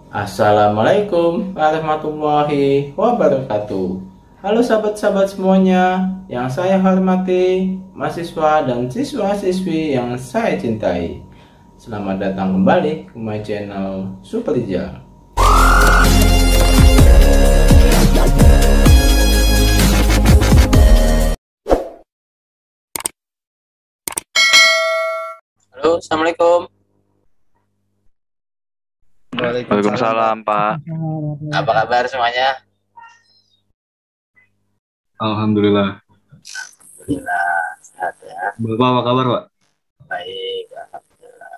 Assalamualaikum warahmatullahi wabarakatuh. Halo sahabat-sahabat semuanya yang saya hormati, mahasiswa dan siswa-siswi yang saya cintai. Selamat datang kembali ke my channel Superija. Halo, Assalamualaikum. Waalaikumsalam, Pak. Waalaikumsalam, Pak. Apa kabar semuanya? Alhamdulillah. Alhamdulillah, sehat ya. Bapak apa kabar, Pak? Baik, Alhamdulillah.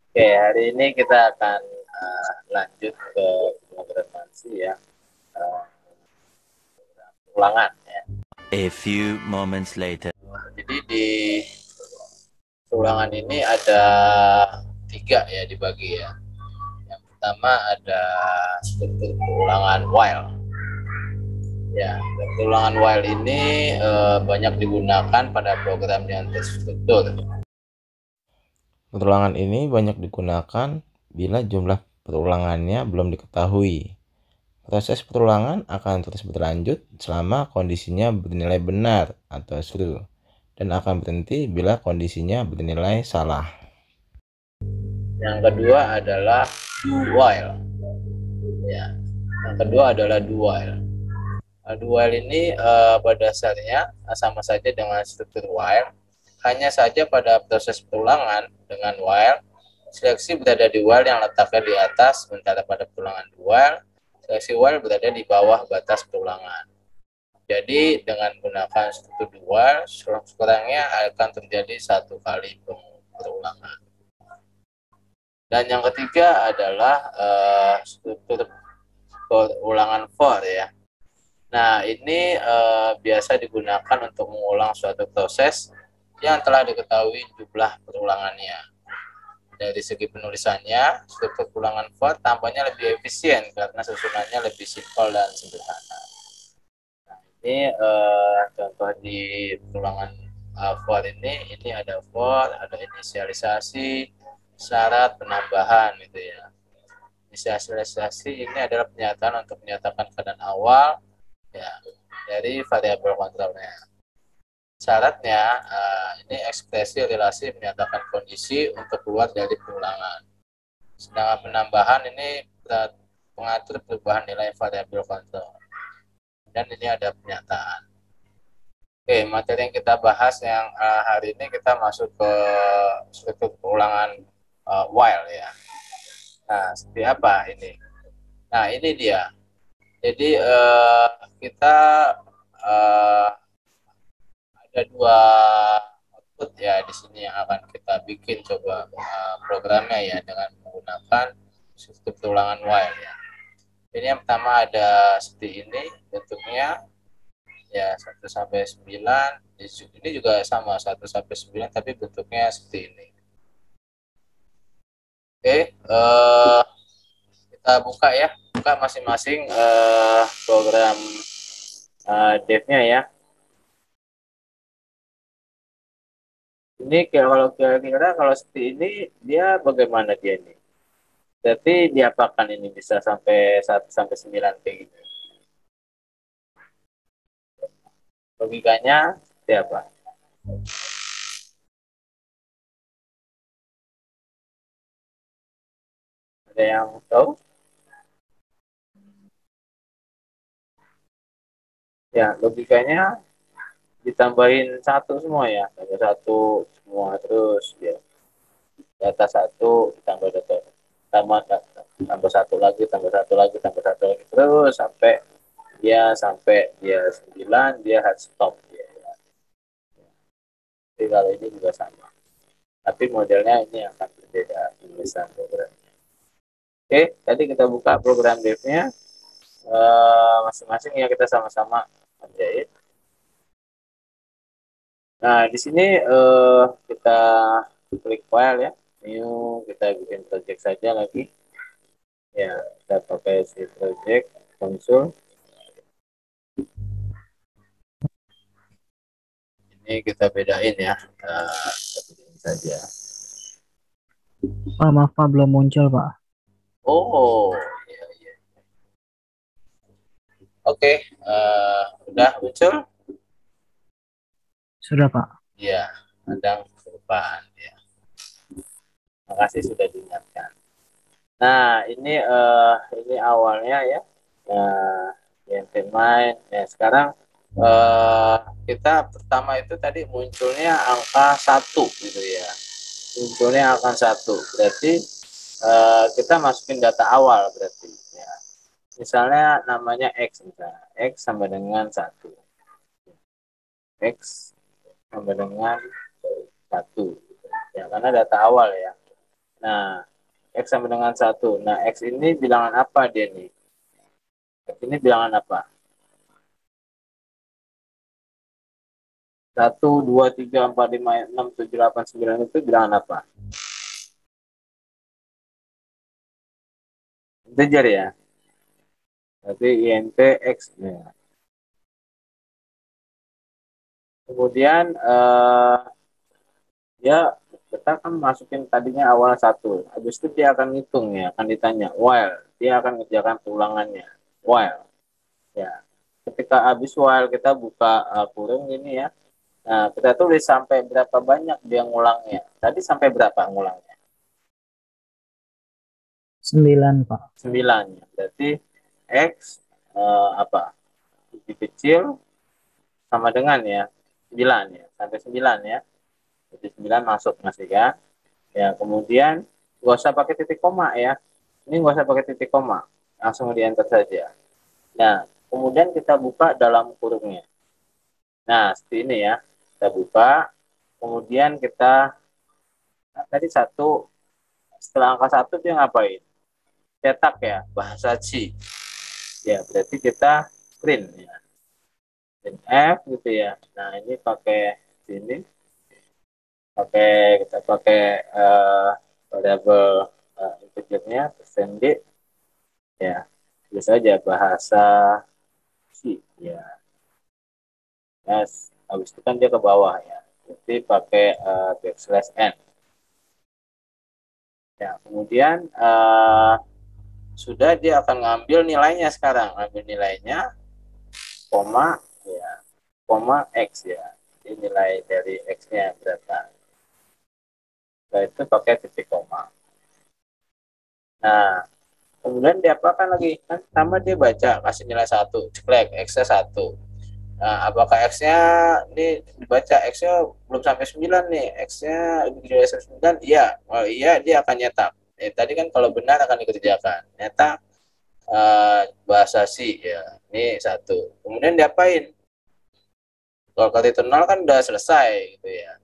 Oke, hari ini kita akan lanjut ke programasi ya. Uh, Ulangan ya. A few moments later. Jadi di ulangan ini ada 3 ya dibagi ya. Yang pertama ada struktur ulangan while. Ya, struktur ulangan while ini banyak digunakan pada program yang terstruktur. Perulangan ini banyak digunakan bila jumlah perulangannya belum diketahui. Proses perulangan akan terus berlanjut selama kondisinya bernilai benar atau true, dan akan berhenti bila kondisinya bernilai salah. Yang kedua adalah do while. Ya, yang kedua adalah do while. Do while ini pada dasarnya sama saja dengan struktur while, hanya saja pada proses perulangan dengan while, seleksi berada di while yang letaknya di atas, sementara pada perulangan do while, seleksi while berada di bawah batas perulangan. Jadi dengan menggunakan struktur do while, sekurang-kurangnya akan terjadi 1 kali perulangan. Dan yang ketiga adalah struktur perulangan for ya. Nah, ini biasa digunakan untuk mengulang suatu proses yang telah diketahui jumlah perulangannya. Dari segi penulisannya, struktur ulangan for tampaknya lebih efisien karena susunannya lebih simpel dan sederhana. Nah, ini contoh di ulangan for ini ada for, ada inisialisasi, syarat, penambahan gitu ya. Inisialisasi ini adalah pernyataan untuk menyatakan keadaan awal ya dari variabel kontrolnya. Syaratnya ini ekspresi relasi menyatakan kondisi untuk keluar dari perulangan. Sedangkan penambahan ini mengatur perubahan nilai variabel kontrol. Dan ini ada pernyataan. Oke, materi yang kita bahas yang hari ini kita masuk ke struktur perulangan while ya. Nah, seperti apa ini? Nah, ini dia. Jadi kita ada 2 output ya di sini yang akan kita bikin coba programnya ya dengan menggunakan struktur perulangan while ya. Ini yang pertama ada seperti ini bentuknya ya 1 sampai 9. Ini juga sama 1 sampai 9 tapi bentuknya seperti ini. Oke, kita buka ya. Buka masing-masing program dev-nya ya. Ini kalau kira-kira kalau seperti ini dia bagaimana dia ini? Berarti diapakan ini bisa sampai 1 sampai 9 kayak gitu. Logikanya seperti apa? Ada yang tahu? Ya, logikanya ditambahin 1 semua ya. Tambah 1 semua terus ya. Data 1 ditambah data tambah 1 lagi, tambah 1 lagi, tambah 1 lagi terus sampai dia 9 dia hard stop ya. Jadi kalau ini juga sama. Tapi modelnya ini akan berbeda tulisan programnya. Oke, tadi kita buka program dev-nya masing-masing ya, kita sama-sama menjahit. Nah, di sini kita klik file ya, new, kita bikin project saja lagi. Ya, kita pakai si project console. Ini kita bedain ya, kita bikin saja. Pak, maaf Pak, belum muncul Pak. Oh, iya, iya. Oke, udah muncul? Sudah, Pak. Iya, kadang kelupaan. Ya. Makasih sudah diingatkan. Nah, ini awalnya ya. Nah, yang main. Ya, sekarang eh, kita pertama itu tadi munculnya angka 1 gitu ya. Munculnya angka 1. Berarti kita masukin data awal berarti ya. Misalnya namanya X misalnya. X sama dengan 1. X sama dengan 1. Ya, karena data awal ya. Nah, X sama dengan 1. Nah, X ini bilangan apa dia nih? X ini bilangan apa? 1, 2, 3, 4, 5, 6, 7, 8, 9 itu bilangan apa? Integer ya. Berarti INT X. Ya. Kemudian dia kita kan masukin tadinya awal 1. Habis itu dia akan ngitung ya, akan ditanya while. Dia akan mengerjakan ulangannya. While. Ya. Ketika habis while kita buka kurung ini ya. Nah, kita tulis sampai berapa banyak dia ngulangnya. Tadi sampai berapa ngulangnya? 9, Pak. 9. Berarti X apa? Lebih kecil sama dengan ya 9 ya. Sampai 9 ya. Jadi 9 masuk masih ya. Ya, kemudian nggak usah pakai titik koma ya. Ini nggak usah pakai titik koma. Langsung di enter saja. Nah, kemudian kita buka dalam kurungnya. Nah, seperti ini ya. Kita buka. Kemudian kita nah, tadi 1 setelah angka 1 dia ngapain? Cetak ya, bahasa C. Ya, berarti kita print ya. Print F gitu ya. Nah, ini pakai sini kita pakai variabel integernya persen %d ya. Bisa aja bahasa C ya. Yes. Habis itu kan dia ke bawah ya. Jadi pakai backslash n. Ya, kemudian sudah dia akan ngambil nilainya sekarang, ngambil nilainya koma ya, koma x ya. Jadi nilai dari x-nya berapa. Setelah itu pakai titik koma. Nah, kemudian dia apakan lagi? Kan sama dia baca kasih nilai 1, ceklek x-nya 1. Nah, apakah X-nya ini dibaca X-nya belum sampai 9 nih, X-nya lebih dari 9? Iya. Oh iya, dia akan nyetak. Tadi kan kalau benar akan dikerjakan. Nyetak bahasa C ya. Ini 1. Kemudian diapain? Kalau kali itu 0 kan udah selesai gitu ya.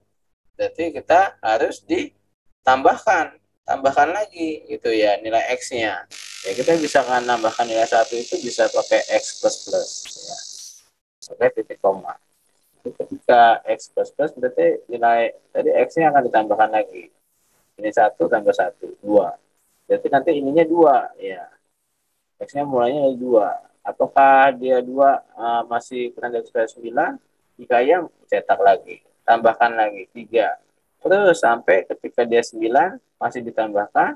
Berarti kita harus ditambahkan, tambahkan lagi gitu ya nilai X-nya. Ya kita bisa kan nambahkan nilai 1 itu bisa pakai X plus plus ya. Pakai titik koma. Ketika X plus plus berarti nilai tadi X-nya akan ditambahkan lagi. Ini 1 tambah 1, 2. Berarti nanti ininya 2 ya. X-nya mulainya dari 2. Apakah dia 2 masih kurang dari 9? Jika ya, cetak lagi. Tambahkan lagi 3. Terus sampai ketika dia 9 masih ditambahkan.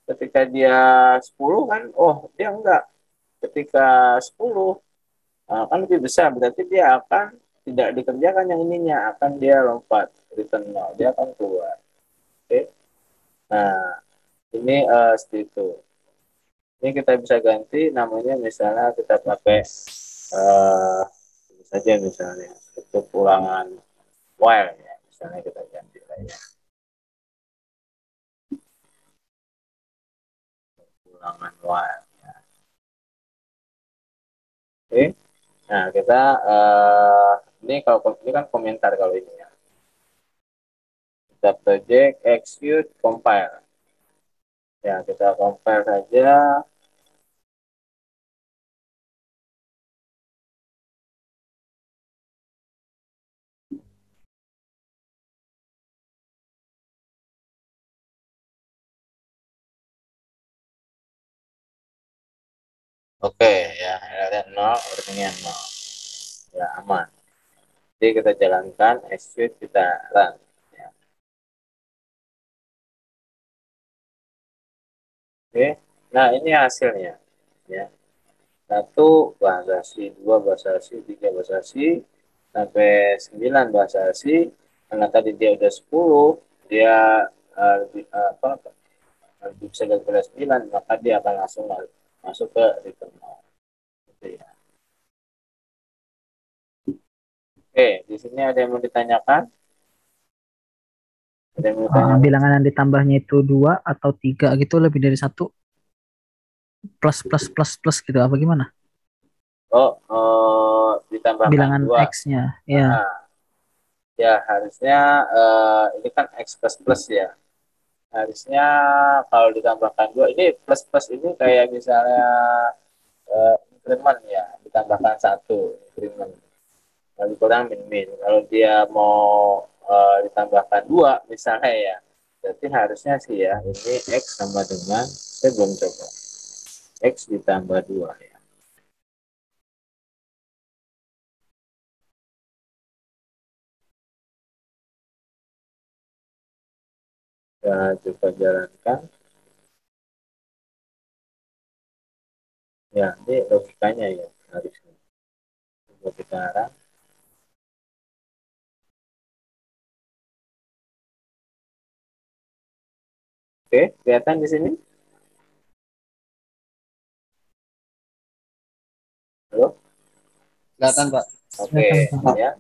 Ketika dia 10 kan, oh dia enggak. Ketika 10 kan lebih besar, berarti dia akan tidak dikerjakan yang ininya, akan dia lompat return 0, dia akan keluar. Oke. Nah, ini seperti itu. Ini kita bisa ganti namanya, misalnya kita pakai ini saja misalnya untuk ulangan while ya, misalnya kita ganti lah ya, ulangan while ya. Oke. Nah, kita ini kalau ini kan komentar kalau ini ya. Kita project execute compile. Ya, kita compile saja. Oke ya, LLN 0, ordernya 0. Ya, aman. Jadi kita jalankan, execute, kita run. Ya. Oke, Nah, ini hasilnya. Ya. Satu bahasa Basi, dua bahasa Basi, tiga bahasa Basi, sampai 9 bahasa Basi. Karena tadi dia udah 10, dia lebih bisa daripada 9, maka dia akan langsung masuk ke return nol. Gitu ya. Oke, di sini ada yang mau ditanyakan? Ada yang mau ditanyakan? Bilangan yang ditambahnya itu dua atau tiga gitu, lebih dari satu, plus plus plus plus gitu apa gimana? Ditambahkan Bilangan dua. X-nya, ya. Ah, ya harusnya ini kan X plus plus ya. Harusnya kalau ditambahkan dua, ini plus plus ini kayak misalnya increment ya, ditambahkan satu increment. Kalau kurang min min. Kalau dia mau ditambahkan dua misalnya ya, berarti harusnya sih ya ini X sama dengan, saya belum coba, X ditambah dua ya. Kita coba jalankan. Ya, ini logikanya ya harusnya. Coba kita arah. Oke, kelihatan di sini? Halo? Kelihatan, Pak. Oke, Kelihatan, Pak. ya.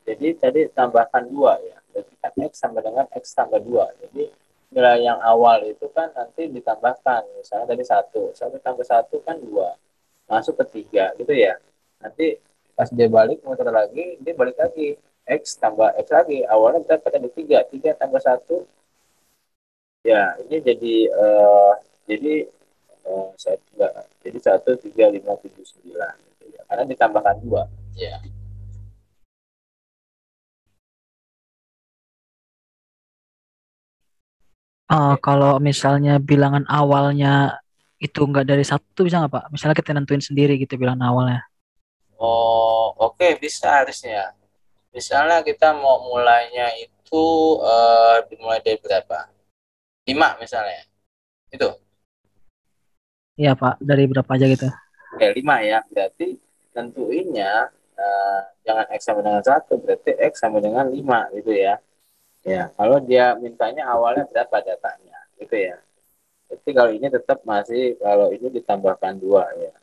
Jadi tadi tambahkan dua ya. Jadi kan X sama dengan X tambah dua. Jadi nilai yang awal itu kan nanti ditambahkan. Misalnya tadi satu. Satu tambah satu kan dua. Masuk ke tiga gitu ya. Nanti pas dia balik muter lagi, dia balik lagi. X tambah X lagi. Awalnya kita pakai di tiga. Tiga tambah satu. Ya, ini jadi saya enggak. Jadi satu, tiga, lima, tujuh, sembilan. Gitu ya. Karena ditambahkan dua. Ya. Kalau misalnya bilangan awalnya itu enggak dari satu, bisa nggak Pak? Misalnya kita nentuin sendiri gitu bilangan awalnya. Oh, oke, bisa harusnya. Misalnya kita mau mulainya itu dimulai dari berapa? 5 misalnya. Itu. Iya Pak, dari berapa aja gitu. Oke, 5 ya. Berarti tentuinnya jangan X sama dengan satu, berarti X sama dengan 5 gitu ya. Ya, kalau dia mintanya awalnya berapa datanya gitu ya. Jadi kalau ini tetap masih, kalau ini ditambahkan 2 ya.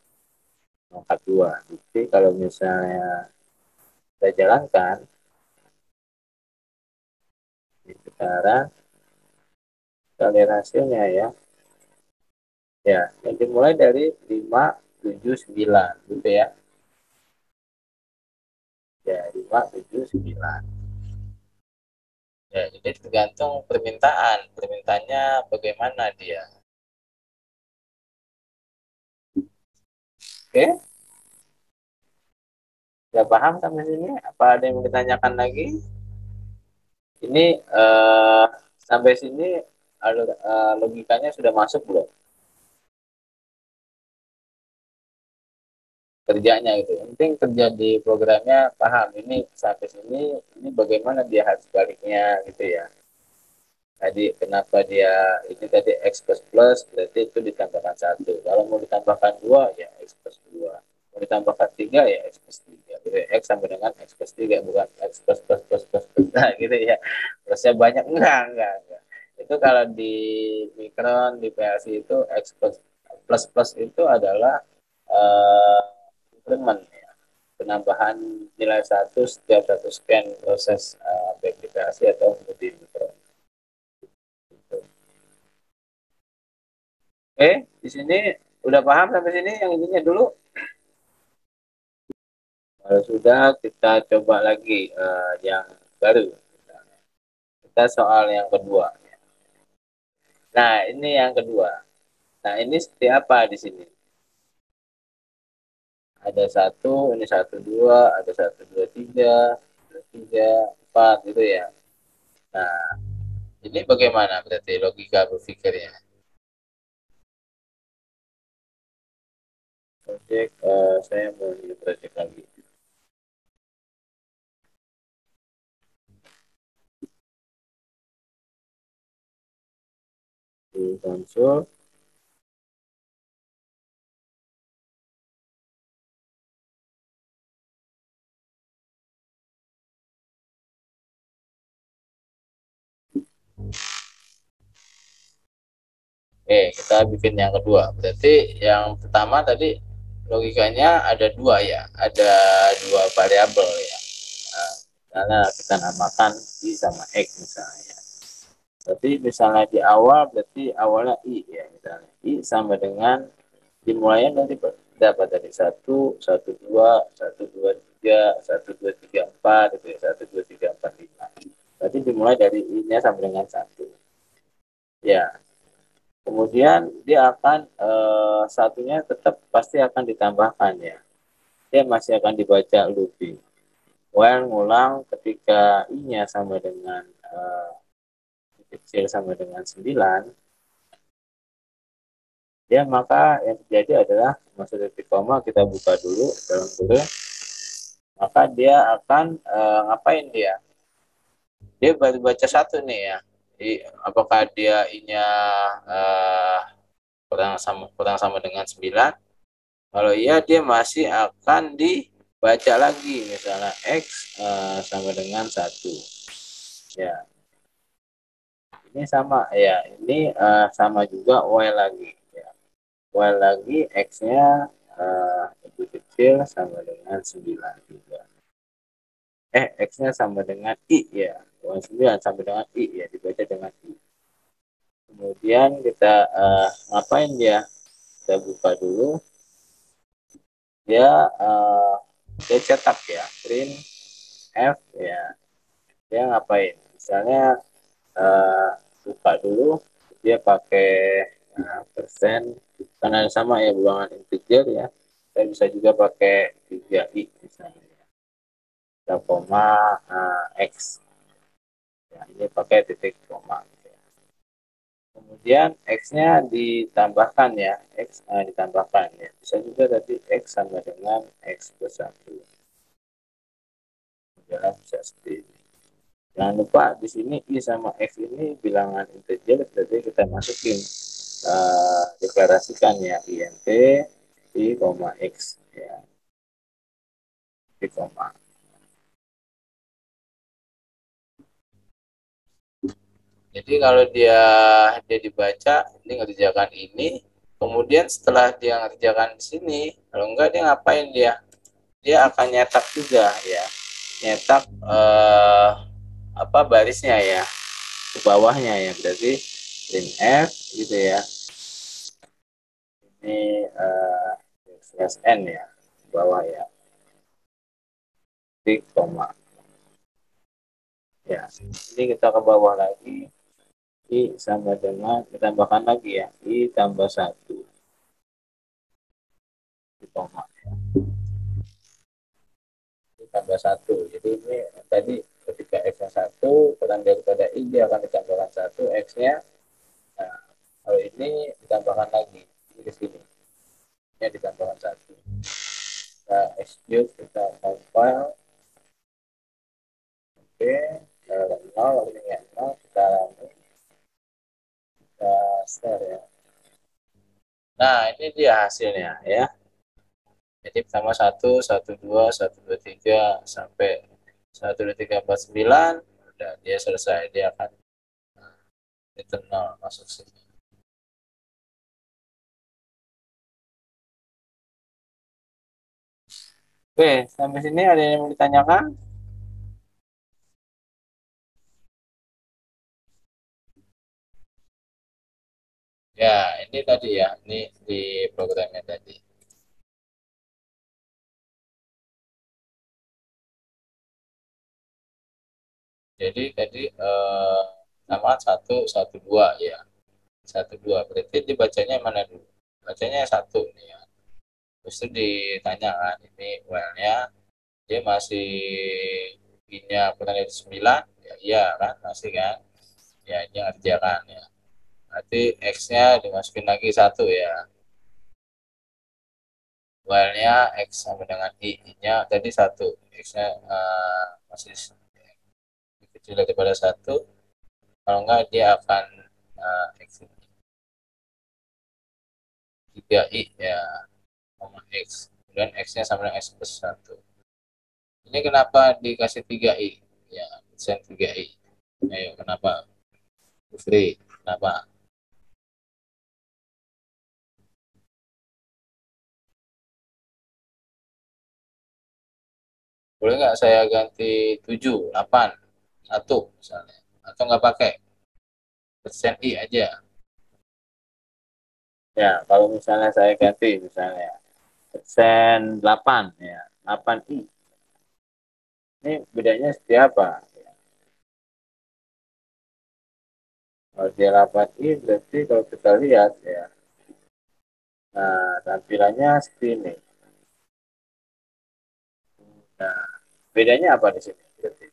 Angkat 2. Jadi kalau misalnya kita jalankan sekarang, kita lihat hasilnya ya. Ya, yang dimulai dari 5, 7, 9 gitu ya. Ya, 5, 7, 9. Ya, jadi tergantung permintaan. Permintaannya bagaimana dia. Oke, sudah paham sampai sini? Apa ada yang mau ditanyakan lagi? Ini sampai sini logikanya sudah masuk belum? Kerjanya gitu. Yang penting kerja di programnya paham. Ini sampai sini, ini bagaimana dia harus baliknya gitu ya. Tadi kenapa dia ini tadi X plus plus, berarti itu ditambahkan satu. Kalau mau ditambahkan dua ya X plus dua. Mau ditambahkan tiga ya X plus tiga. Jadi X sama dengan X plus tiga, bukan X plus plus plus plus plus. Nah, gitu ya. Plusnya banyak, enggak. Itu kalau di Micron, di PLC itu X plus plus plus itu adalah eh, increment ya. Penambahan nilai satu setiap satu scan proses baik di PLC atau di Micron. Oke, di sini udah paham sampai sini yang intinya dulu. Kalau sudah, kita coba lagi yang baru. Kita soal yang kedua. Nah, ini yang kedua. Nah, ini seperti apa di sini? Ada satu, ini satu dua, ada satu dua tiga, dua, tiga, empat gitu ya. Nah, ini bagaimana berarti logika berpikirnya? Project, saya mau di project lagi. Di konsol. Oke, kita bikin yang kedua. Berarti yang pertama tadi logikanya ada dua ya, ada dua variabel ya. Nah, misalnya kita namakan I sama X misalnya. Berarti misalnya di awal berarti awalnya I ya, misalnya I sama dengan dimulainya nanti dapat dari satu, satu dua, satu dua tiga, satu dua tiga empat, gitu ya, satu dua tiga empat lima. Berarti dimulai dari I-nya sama dengan satu. Ya, kemudian dia akan satunya tetap pasti akan ditambahkan ya. Dia masih akan dibaca looping. While ngulang ketika I-nya sama dengan kecil sama dengan 9, ya maka yang terjadi adalah masuk titik koma, kita buka dulu dalam kurung, maka dia akan ngapain dia? Dia baru baca satu nih ya. Apakah dia I-nya kurang sama dengan 9? Kalau iya, dia masih akan dibaca lagi, misalnya X sama dengan 1. Ya, ini sama ya, ini sama juga Y lagi ya. Y lagi X-nya lebih kecil sama dengan 9 juga. X-nya sama dengan I ya. Y 9 sama dengan I ya, dibaca dengan I. Kemudian kita ngapain dia? Kita buka dulu. Dia cetak ya, print F ya. Dia ngapain? Misalnya buka dulu, dia pakai persen, karena sama ya bilangan integer ya. Saya bisa juga pakai 3i misalnya, 3, X. Ya, ini pakai titik koma. Kemudian X-nya ditambahkan ya, X ditambahkan ya. Bisa juga tadi X sama dengan X plus 1. Ya, bisa seperti ini. Jangan lupa di sini I sama X ini bilangan integer, jadi kita masukin deklarasikan ya int I, X ya, I, koma. Jadi kalau dia dibaca, ini ngerjakan ini, kemudian setelah dia ngerjakan di sini, kalau enggak dia ngapain dia akan nyetak juga ya, nyetak barisnya ya ke bawahnya ya, berarti print F gitu ya, ini slash n ya ke bawah ya, titik koma ya. Ini kita ke bawah lagi, I sama dengan, ditambahkan lagi ya, I tambah 1 di koma ya. I tambah 1, jadi ini tadi ketika X nya 1 kurang daripada I, dia akan ditambahkan 1 X-nya. Nah, kalau ini ditambahkan lagi di sini, ini ditambahkan 1. Kita execute, kita compile. Oke, 0 lalu ini ya 0, kita start ya. Nah, ini dia hasilnya ya. Jadi pertama 1, 1, 2, 1, 2, 3 sampai 1, 2, 3, 4, 9. Udah, dia selesai. Dia akan internal masuk sini. Oke, sampai sini ada yang mau ditanyakan? Ya, ini tadi ya. Ini di programnya tadi. Jadi tadi nama 1, 1, 2 ya. 1, 2. Berarti dibacanya mana dulu? Bacanya 1 nih ya. Terus itu ditanyakan ini well-nya dia masih I-nya kurang dari 9, ya iya kan, masih kan, ya ini ngerjakan ya, berarti X-nya dimasukin lagi 1 ya, while-nya X sama dengan I-nya tadi 1, X-nya masih lebih kecil daripada 1, kalau enggak dia akan X 3i ya, X, kemudian X-nya sama dengan X plus 1. Ini kenapa dikasih 3i ya, desain 3i, ayo kenapa? Free. Kenapa? Boleh nggak saya ganti 7, 8, 1 misalnya? Atau nggak pakai? Persen I aja. Ya, kalau misalnya saya ganti misalnya persen 8 ya, 8 I. Ini bedanya seperti apa? Ya, kalau dia 8 I berarti kalau kita lihat ya, nah tampilannya seperti ini. Nah, bedanya apa di sini? Berarti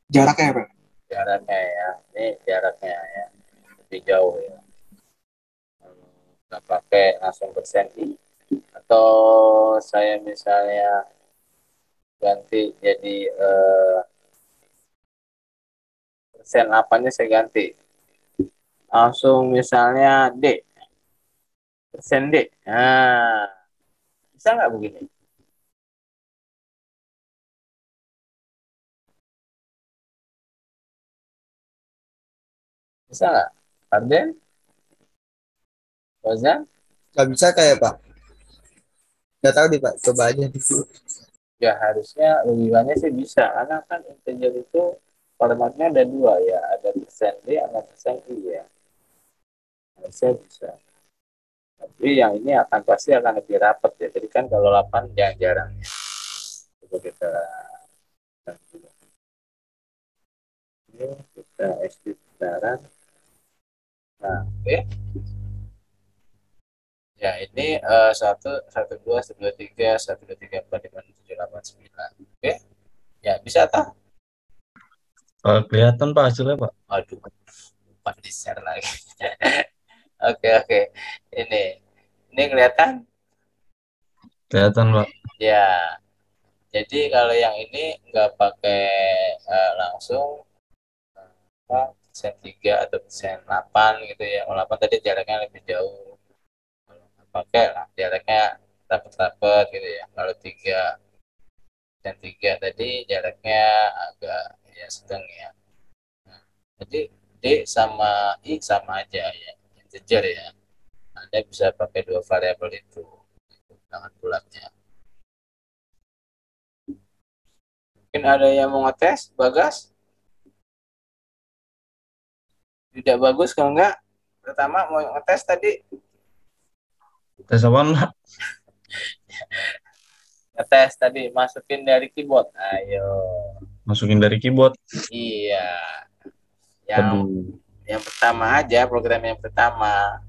Jaraknya ya, Pak? jaraknya ya, ini jaraknya ya, lebih jauh ya. Nggak pakai langsung persen I, atau saya misalnya ganti jadi persen 8-nya saya ganti. Langsung misalnya D, persen D. Nah, bisa nggak begini? Bisa nggak? Arden? Wazan? Nggak bisa kayak Pak. Nggak tahu nih Pak. Coba aja dulu. Ya harusnya logikanya sih bisa. Karena kan integer itu formatnya ada dua ya. Ada persen D, ada persen I ya. Harusnya bisa. Tapi yang ini akan pasti akan lebih rapat ya. Jadi kan kalau 8 jarang-jarang ya. Coba kita ini kita exit sekarang. Nah, oke. Ya ini satu satu dua satu dua tiga satu dua tiga empat lima enam tujuh delapan sembilan. Oke. Ya bisa tak? Kelihatan Pak hasilnya Pak. Aduh, lupa di share lagi. Oke oke. Ini kelihatan? Kelihatan Pak. Ya. Jadi kalau yang ini nggak pakai langsung apa, persen 3 atau persen 8 gitu ya. Kalau 8 tadi jaraknya lebih jauh. Kalau nggak pakai lah jaraknya rapat-rapat gitu ya. Kalau 3 dan 3 tadi jaraknya agak ya sedang ya. Nah, jadi D sama I sama aja ya. Integer ya. Anda bisa pakai dua variabel itu. Dengan bulatnya. Mungkin ada yang mau ngetes, Bagas? Tidak bagus kalau enggak. Pertama mau ngetes tadi. Tes apaan Pak? Ngetes tadi, masukin dari keyboard. Ayo. Masukin dari keyboard. Iya. Yang Aduh. yang pertama aja, program yang pertama.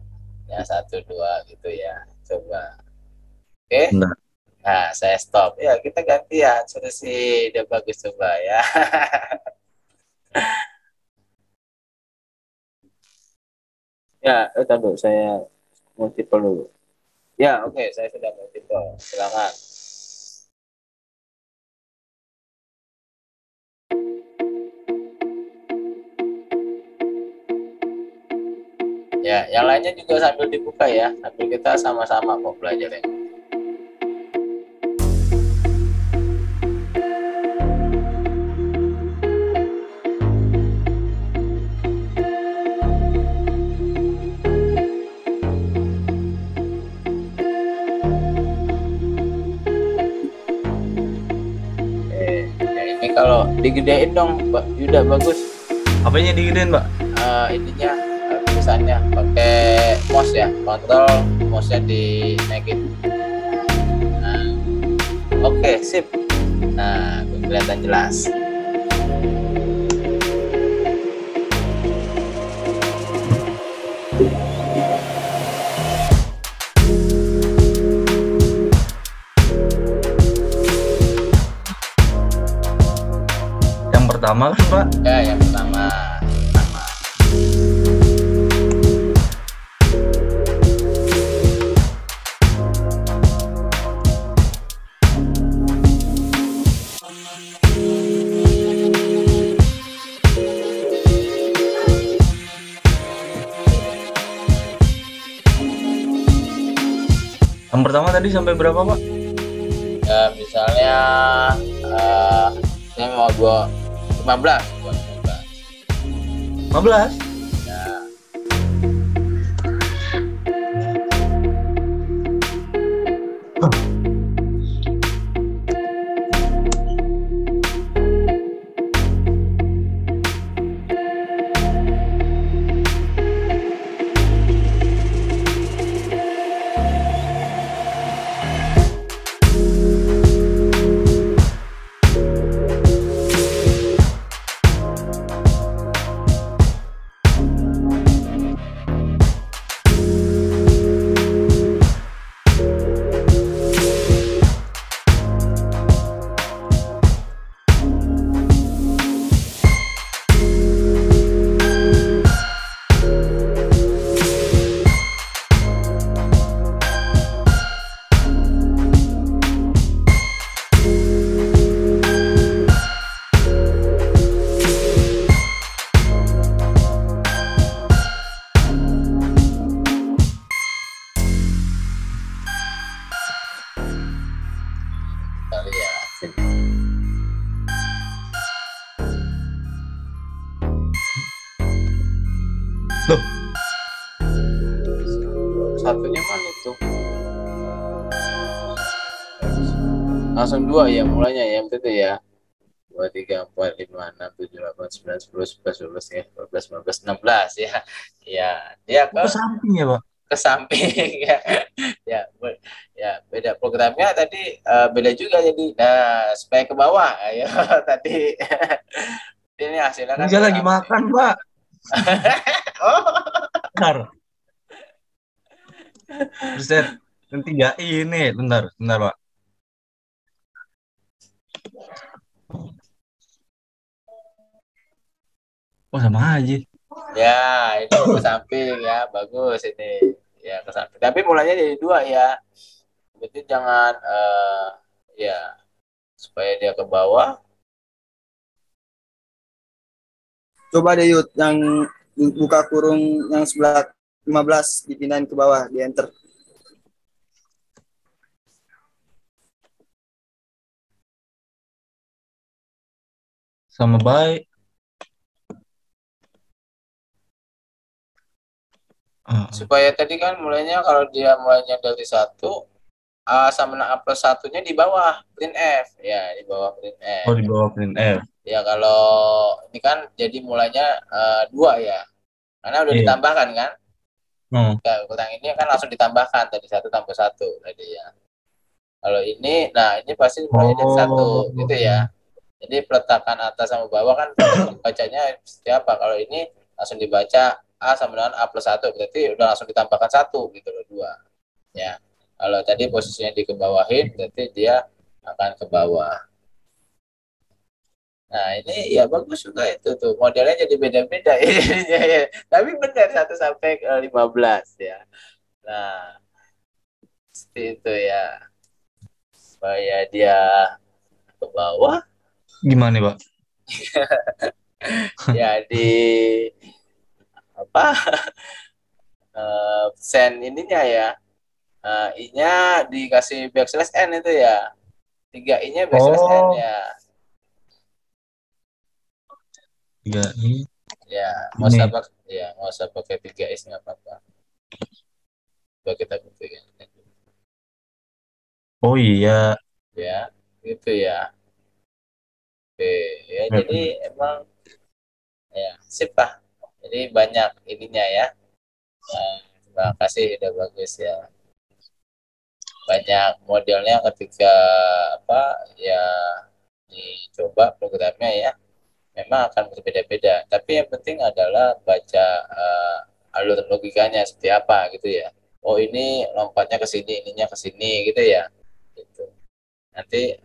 Yang 1, 2 gitu ya. Coba. Oke. Bentar. Nah, saya stop. Ya, kita gantian. Sudah sih, udah bagus coba ya. Ya, tunggu, saya multiple dulu. Ya, oke, saya sudah multiple. Silakan. Ya, yang lainnya juga sambil dibuka ya, sambil kita sama-sama kok belajar ya. Ya ini kalau digedein dong, Mbak Yuda bagus. Apanya digedein Pak? Ininya tulisannya pakai mouse ya, kontrol mouse-nya dinaikin. Nah, oke, sip. Nah, kelihatan jelas. Yang pertama kan Pak? Ya, yang pertama. Yang pertama tadi sampai berapa Pak? Ya, misalnya saya mau gua 15 buat 15. 15? Ya. satunya mana itu? Langsung 2 ya mulanya ya, betul ya. 2, 3, 4, 5, 6, 7, 8, 9, 10, 11, 12, ya, 12, 15, 16 ya. Ya, dia Ke samping ya, Pak? ke samping ya. Ya, ya beda programnya tadi, beda juga jadi. Nah, supaya ke bawah ya tadi. Ini hasilnya Ini kan saya ke lagi samping. makan, Pak. Oh, Bentar. Buset. Nanti nggak ini. Bentar, bentar, Pak. Oh, sama aja. ya ini ke samping ya, bagus ini. Ya ke samping. Tapi mulanya jadi 2 ya. Berarti jangan ya supaya dia ke bawah. Coba deh Yud, yang buka kurung yang sebelah 15 dipindahin ke bawah, di enter. Sama baik. Supaya tadi kan mulainya kalau dia mulainya dari 1, A sama dengan A plus 1-nya di bawah print F. Ya, di bawah print F. Oh, di bawah print F. Ya, kalau ini kan jadi mulainya 2 ya. Karena udah Iya. ditambahkan kan. Hmm. Ya, kurang ini kan langsung ditambahkan tadi 1 tambah 1 tadi ya. Kalau ini, nah ini pasti mulainya dari 1 gitu ya. Jadi peletakan atas sama bawah kan bacanya seperti apa. Kalau ini langsung dibaca A sama dengan A plus 1, berarti udah langsung ditambahkan 1 gitu loh, 2. Ya. Kalau tadi posisinya dikebawahin, berarti dia akan ke bawah. Nah, ini ya bagus juga itu tuh. Modelnya jadi beda-beda. Ya. Tapi benar 1 sampai 15 ya. Nah, seperti itu ya. Supaya dia ke bawah, Gimana, Pak? ya di apa? Sen ininya ya. I-nya dikasih backslash N itu ya. 3 I-nya backslash N Oh, ya. 3 ini. Ya, Ini. nggak usah pakai 3S nggak apa-apa. Coba kita buktikan. Oh iya. Ya, gitu ya. Oke, ya Ya, jadi emang ya sip lah. Jadi banyak ininya ya. Terima kasih, udah bagus ya. Banyak modelnya ketika apa ya dicoba programnya ya. Memang akan berbeda-beda. Tapi yang penting adalah baca alur logikanya seperti apa gitu ya. Oh, ini lompatnya ke sini, ininya ke sini gitu ya. Gitu. Nanti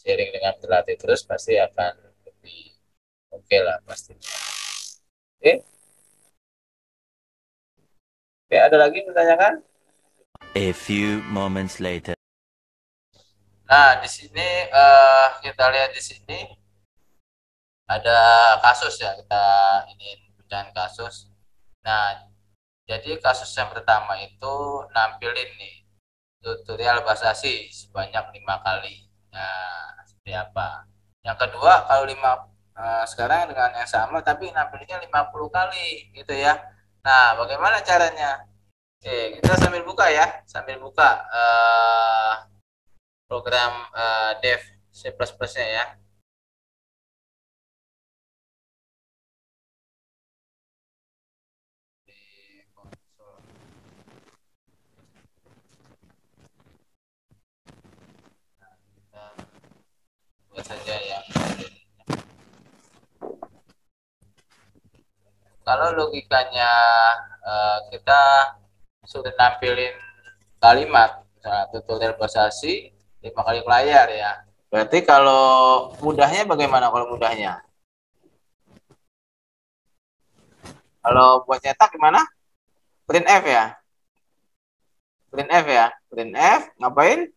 seiring dengan berlatih terus pasti akan lebih oke lah pasti. Oke, oke, ada lagi menanyakan? A few moments later. Nah, di sini kita lihat di sini ada kasus ya, kita ini pecahan kasus. Nah, jadi kasus yang pertama itu nampilin nih tutorial bahasa basi sebanyak 5 kali. Nah, seperti apa? Yang kedua, kalau sekarang dengan yang sama tapi nampilinnya 50 kali gitu ya. Nah, bagaimana caranya? Oke, kita sambil buka ya, sambil buka program dev C++-nya ya. Buat saja ya. Kalau logikanya kita sudah nampilin kalimat, misalnya tutorial bahasa basi 5 kali ke layar ya. Berarti kalau mudahnya bagaimana kalau mudahnya? Kalau buat nyetak gimana? Print F ya? Print F ya? Print F ngapain?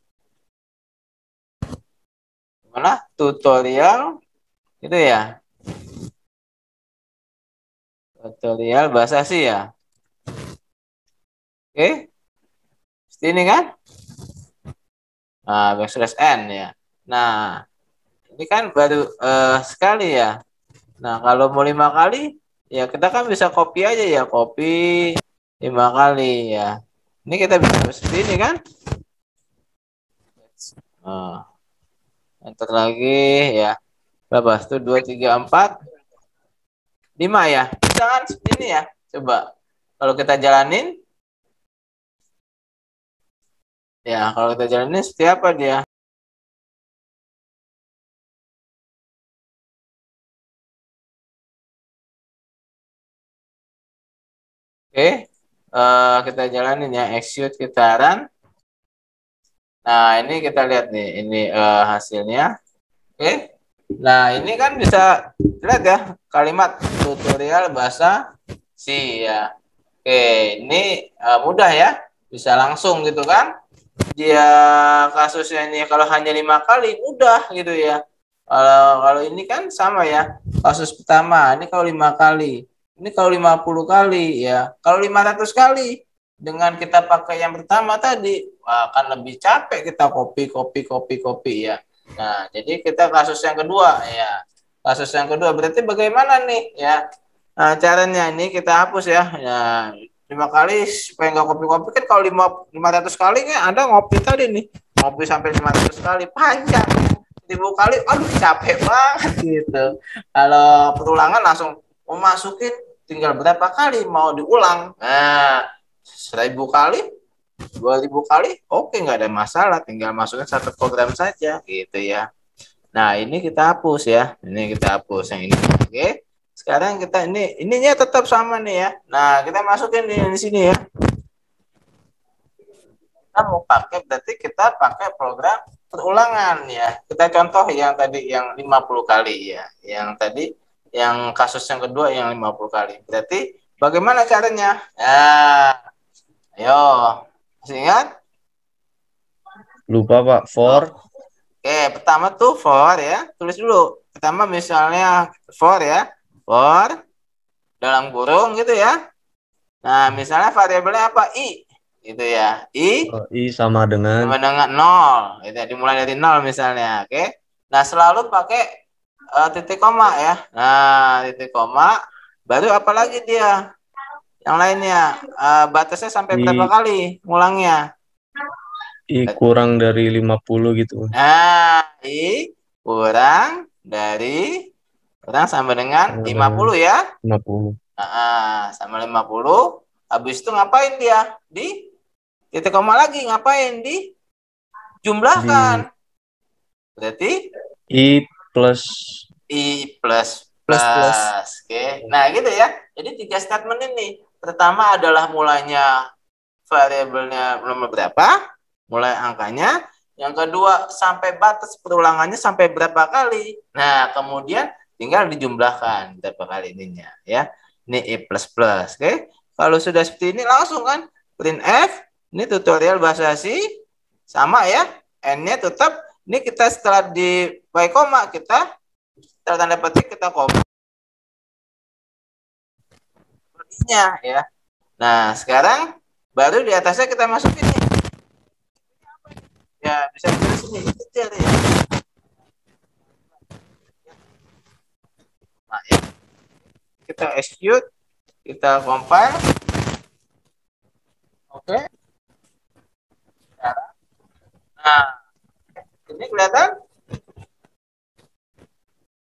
Gimana? Tutorial itu ya? Tutorial bahasa basi ya? Oke? Seperti ini kan? Nah, backslash N ya. Nah, ini kan baru sekali ya. Nah, kalau mau 5 kali, ya kita kan bisa copy aja ya. Copy, 5 kali ya. Ini kita bisa seperti ini kan? Nah, enter lagi ya. Berapa? Itu 2, 3, 4, 5 ya. Bisa kan seperti ini ya? Coba. Kalau kita jalanin, ya kalau kita jalanin seperti apa dia? Oke, kita jalanin ya, execute kita run. Nah, ini kita lihat nih, ini hasilnya. Oke, nah ini kan bisa lihat ya, kalimat tutorial bahasa C ya. Oke, ini mudah ya, bisa langsung gitu kan. Dia kasusnya ini kalau hanya 5 kali, mudah gitu ya. Kalau ini kan sama ya, kasus pertama, ini kalau 5 kali. Ini kalau 50 kali ya, kalau 500 kali dengan kita pakai yang pertama tadi akan lebih capek kita copy ya. Nah, jadi kita kasus yang kedua ya. Kasus yang kedua berarti bagaimana nih ya? Nah, caranya ini kita hapus ya. Ya, 5 kali supaya nggak copy kan kalau 500 kali kan ada ngopi tadi nih. Ngopi sampai 500 kali panjang. 1000 kali aduh capek banget gitu. Kalau perulangan langsung mau masukin tinggal berapa kali mau diulang. Nah, 1000 kali, 2000 kali, oke nggak ada masalah, tinggal masukin satu program saja gitu ya. Nah, ini kita hapus ya. Ini kita hapus yang ini. Oke. Sekarang kita ininya tetap sama nih ya. Nah, kita masukin di sini ya. Kita mau pakai berarti kita pakai program perulangan ya. Kita contoh yang tadi yang 50 kali ya. Yang tadi yang kasus yang kedua yang 50 kali. Berarti bagaimana caranya? Nah, ayo. Masih ingat? Lupa Pak. For. Oke, pertama tuh for ya. Tulis dulu. Pertama misalnya for ya. For dalam kurung gitu ya. Nah, misalnya variabelnya apa? I. Gitu ya. I sama dengan. Sama dengan 0. Gitu ya. Dimulai dari 0 misalnya. Oke. Nah, selalu pakai titik koma ya. Nah, titik koma. Baru apa lagi dia? Yang lainnya. Batasnya sampai berapa kali ngulangnya? I kurang dari 50 gitu. Nah, I kurang dari sama dengan 50 ya. 50. Nah, sama 50. Habis itu ngapain dia? Di titik koma lagi ngapain? Di jumlahkan. Berarti I plus Plus. Oke. Nah, gitu ya. Jadi 3 statement ini. Pertama adalah mulainya variabelnya nomor berapa? Mulai angkanya. Yang kedua, sampai batas perulangannya sampai berapa kali. Nah, kemudian tinggal dijumlahkan berapa kali ininya ya. Ini I++, oke. Kalau sudah seperti ini langsung kan printf, ini tutorial bahasa C sama ya. N-nya tetap ini kita setelah di y koma kita setelah tanda petik kita copy nya ya. Nah, sekarang baru di atasnya kita masukin nih. Ya, bisa di sini kecil ya. Nah, ya. Kita execute, kita compile. Oke. Nah, ini kelihatan?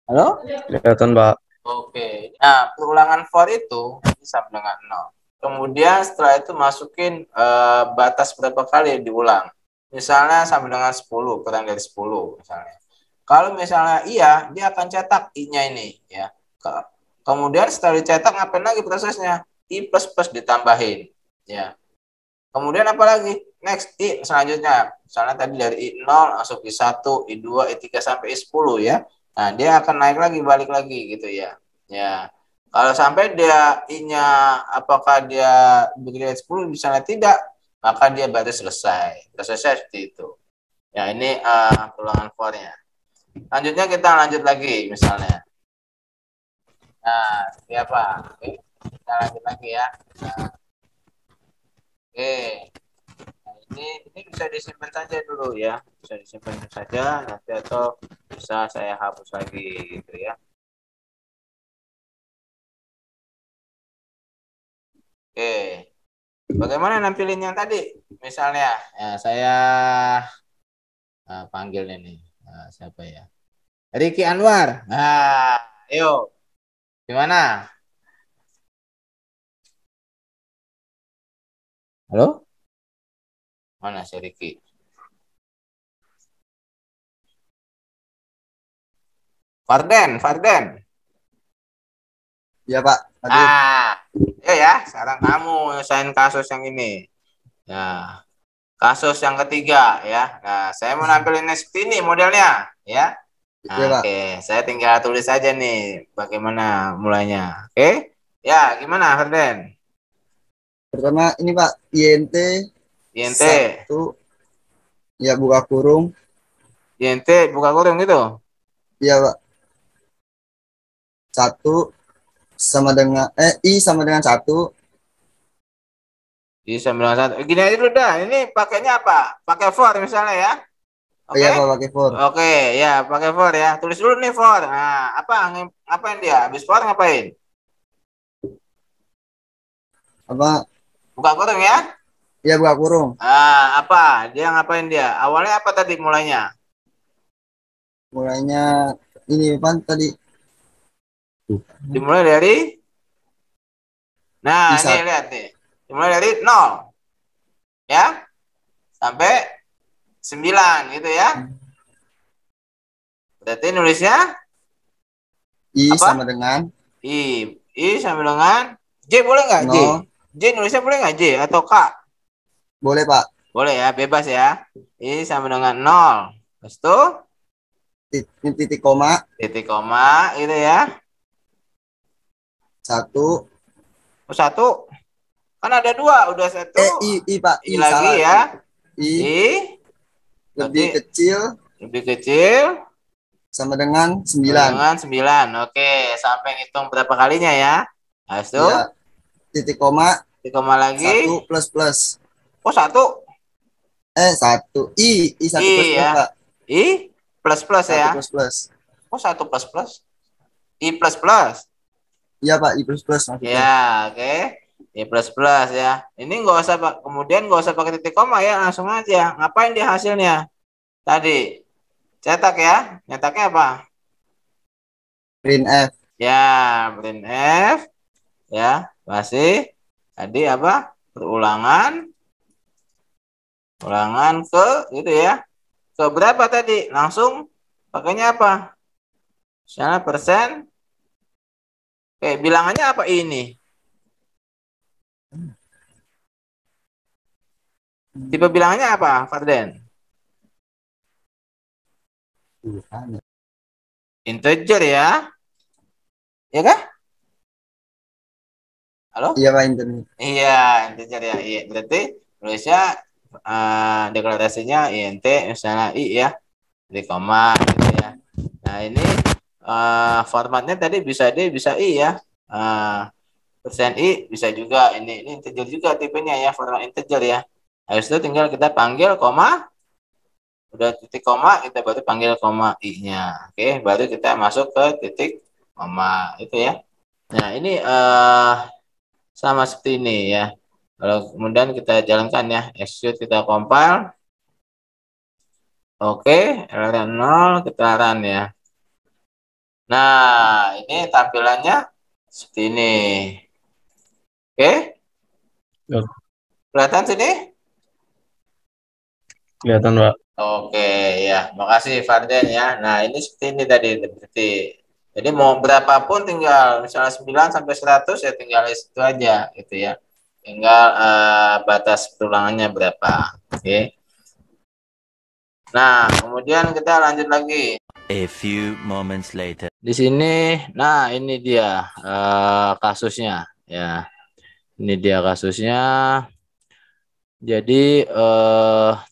Halo? Kelihatan Pak. Oke. Nah, perulangan for itu sama dengan 0. Kemudian setelah itu masukin batas berapa kali diulang. Misalnya sama dengan 10, kurang dari 10 misalnya. Kalau misalnya iya, dia akan cetak I-nya ini ya. Kemudian setelah dicetak ngapain lagi prosesnya? I++ ditambahin ya. Kemudian apa lagi? Next, I selanjutnya. Misalnya tadi dari I0 masuk I1, I2, I3 sampai I10 ya. Nah, dia akan naik lagi, balik lagi gitu ya. Ya. Kalau sampai dia I-nya apakah dia begitu 10 misalnya tidak, maka dia baru selesai. Prosesnya seperti itu. Ya, ini peluangan for-nya. Lanjutnya kita lanjut lagi misalnya. Nah, seperti apa? Oke. Kita lanjut lagi ya. Nah, oke. Nah, ini bisa disimpan saja dulu ya. Bisa disimpan saja nanti atau bisa saya hapus lagi gitu ya. Oke. Bagaimana nampilin yang tadi? Misalnya, ya, saya panggil ini. Siapa ya? Riki Anwar. Nah, ayo. Gimana? Halo? Mana si Riki? Farden. Iya Pak, hadir. Ya, sekarang kamu nyelesain kasus yang ini. Nah, kasus yang ketiga ya. Nah, saya mau nampilin seperti ini modelnya ya. Iya Nah, Pak. oke, saya tinggal tulis aja nih bagaimana mulainya. Oke? Ya, gimana Farden? Pertama ini Pak, INT INT, 1, ya buka kurung. INT buka kurung gitu. Iya Pak. 1 sama dengan I sama dengan 1. Di 91. Gini aja dulu dah. Ini pakainya apa? Pakai for misalnya ya. Oke? Iya Pak, pakai for. Oke, ya pakai for ya. Tulis dulu nih for. Nah, ngapain dia? Habis for ngapain? Apa? Buka kurung ya. Iya buka kurung. Apa? Dia ngapain dia? Awalnya apa tadi mulainya? Mulainya ini Pak tadi Dimulai dari Nah, I1. ini lihat nih. Dimulai dari 0. Ya. Sampai 9 gitu ya. Berarti nulisnya I apa? sama dengan I sama dengan J boleh nggak J? 0. J nulisnya boleh nggak J atau K? Boleh Pak. Boleh ya, bebas ya. I sama dengan 0. Terus itu Titik koma titik koma gitu ya. 1. Oh, 1. Kan ada 2, udah 1. I Pak, I I lagi salah. ya. I lebih Berarti kecil lebih kecil sama dengan 9. dengan 9. Oke, sampai ngitung berapa kalinya ya. Habis itu Ya, titik koma titik koma lagi. 1 plus plus. Oh, 1. 1 I 1 plus plus ya. Pak. I plus plus 1 ya. plus plus. Oh, 1 plus plus. I plus plus. Iya Pak, I plus plus maksudnya. Ya, oke. I plus plus ya. Ini nggak usah Pak. Kemudian nggak usah pakai titik koma ya, langsung aja. Ngapain dia hasilnya? Tadi cetak ya. Nyetaknya apa? Print F. Ya, print F. Ya, masih. Tadi apa? Ulangan ke gitu ya. Ke berapa tadi? Langsung pakainya apa? Misalnya persen. Oke, bilangannya apa ini? Tipe bilangannya apa, Farden? Integer ya. Ya kah? Halo? Iya Pak, internet. Iya, integer ya. Iya, berarti tulisnya deklarasinya int misalnya i ya. Di koma gitu ya. Nah, ini formatnya tadi bisa D, bisa I ya. Persen I bisa juga. Ini integer juga tipenya ya, format integer ya. Habis itu tinggal kita panggil koma. Udah titik koma, kita baru panggil koma I-nya. Oke, baru kita masuk ke titik koma itu ya. Nah, ini sama seperti ini ya. Kalau kemudian kita jalankan ya, execute, kita compile. Oke, error 0, kita run ya. Nah, ini tampilannya seperti ini. Oke? Ya. Kelihatan sini? Kelihatan, Pak. Oke, ya. Makasih Farden ya. Nah, ini seperti ini tadi. Jadi mau berapapun tinggal misalnya 9 sampai 100 ya tinggal itu aja gitu ya. Tinggal batas perulangannya berapa. Oke. Nah, kemudian kita lanjut lagi. A few moments later. Di sini, nah ini dia kasusnya ya. Ini dia kasusnya. Jadi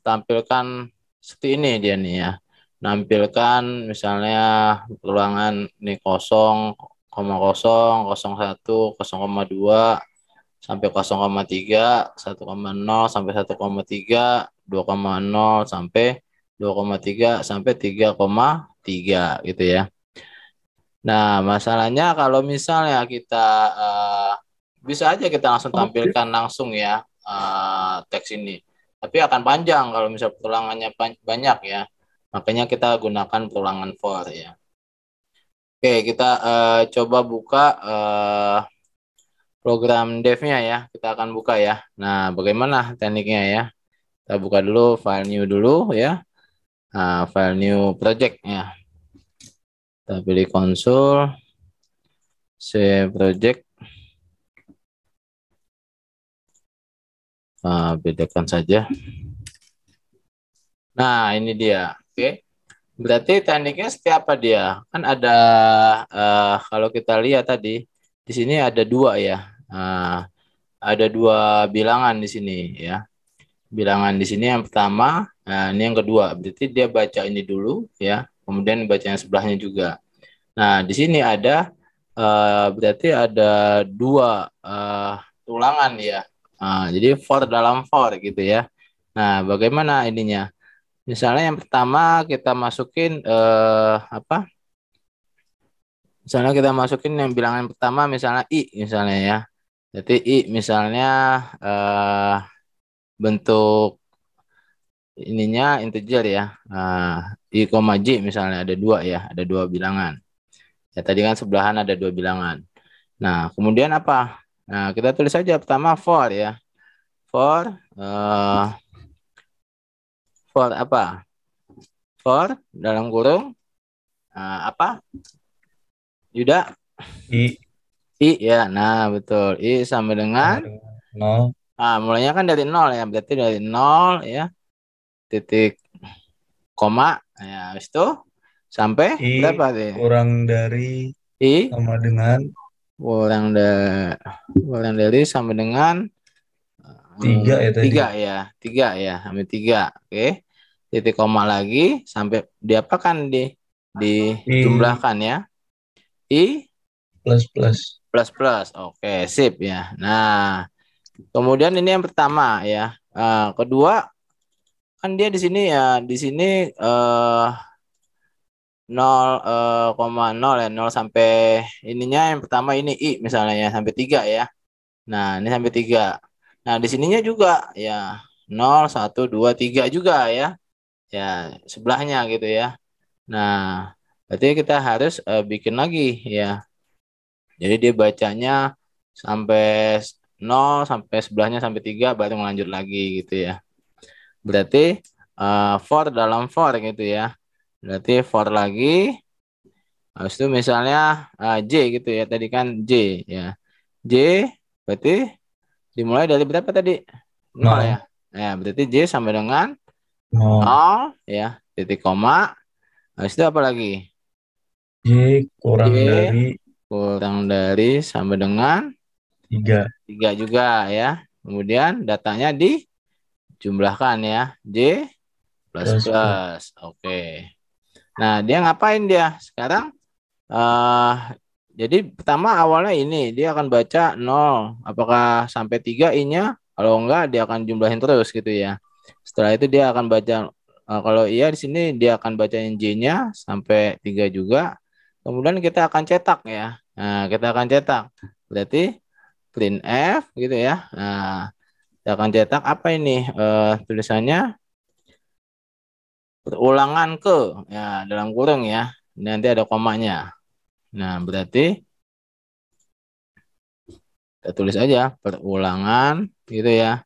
tampilkan seperti ini dia nih ya. Nampilkan misalnya ruangan ini 0,0, 0,1, 0,2 sampai 0,3, 1,0 sampai 1,3, 2,0 sampai 2,3 sampai 3,3 gitu ya. Nah, masalahnya kalau misalnya kita bisa aja kita langsung tampilkan langsung ya teks ini. Tapi akan panjang kalau misal perulangannya banyak ya. Makanya kita gunakan perulangan for ya. Oke, kita coba buka program dev-nya ya. Kita akan buka ya. Nah, bagaimana tekniknya ya? Kita buka dulu file new dulu ya. Nah, file new project ya. Kita pilih konsol, save project. Bedakan saja. Nah, ini dia. Oke. Berarti tekniknya seperti apa dia? Kan ada kalau kita lihat tadi di sini ada dua ya. Ada dua bilangan di sini ya. Bilangan di sini yang pertama, ini yang kedua. Berarti dia baca ini dulu ya. Kemudian baca yang sebelahnya juga. Nah, di sini ada berarti ada dua tulangan ya. Jadi for dalam for gitu ya. Nah, bagaimana ininya? Misalnya yang pertama kita masukin apa? Misalnya kita masukin yang bilangan pertama misalnya i misalnya ya. Jadi i misalnya bentuk ininya integer ya. I, j misalnya ada dua ya, ada dua bilangan. Ya tadi kan sebelahan ada dua bilangan. Nah, kemudian apa? Nah, kita tulis saja pertama for ya. For apa? For dalam kurung apa? Yuda? I I ya. Nah, betul. I sama dengan nol mulainya kan dari 0 ya. Berarti dari 0 ya. Titik koma ya, habis itu sampai I berapa deh? kurang dari I sama dengan kurang dari sama dengan 3 ya tadi. 3 ya. 3 ya, sampai 3. Oke. Titik koma lagi sampai diapakan dijumlahkan ya. I Plus plus. plus. Oke, sip ya. Nah, kemudian ini yang pertama ya. Kedua kan dia di sini ya, di sini 0,0 ya, 0 sampai ininya yang pertama ini i misalnya ya sampai 3 ya. Nah, ini sampai 3. Nah, di sininya juga ya 0 1 2 3 juga ya. Ya, sebelahnya gitu ya. Nah, berarti kita harus bikin lagi ya. Jadi dia bacanya sampai 0 sampai sebelahnya sampai 3 baru melanjut lagi gitu ya. Berarti for dalam for gitu ya. Berarti for lagi. Habis itu misalnya J gitu ya. Tadi kan J ya. J berarti dimulai dari berapa tadi? 0 ya. Ya, berarti J sama dengan 0 ya. Titik koma. Habis itu apa lagi? J kurang J dari kurang dari sama dengan 3. 3 juga ya. Kemudian datanya dijumlahkan ya. J plus Plus, plus. Oke. Nah, dia ngapain dia? Sekarang jadi pertama awalnya ini dia akan baca 0. Apakah sampai 3 I-nya? Kalau enggak dia akan jumlahin terus gitu ya. Setelah itu dia akan baca kalau iya di sini dia akan bacain J-nya sampai 3 juga. Kemudian kita akan cetak ya. Nah, kita akan cetak. Berarti print F gitu ya. Nah, kita akan cetak apa ini? Tulisannya berulangan ke ya dalam kurung ya. Nanti ada komanya. Nah, berarti kita tulis aja perulangan gitu ya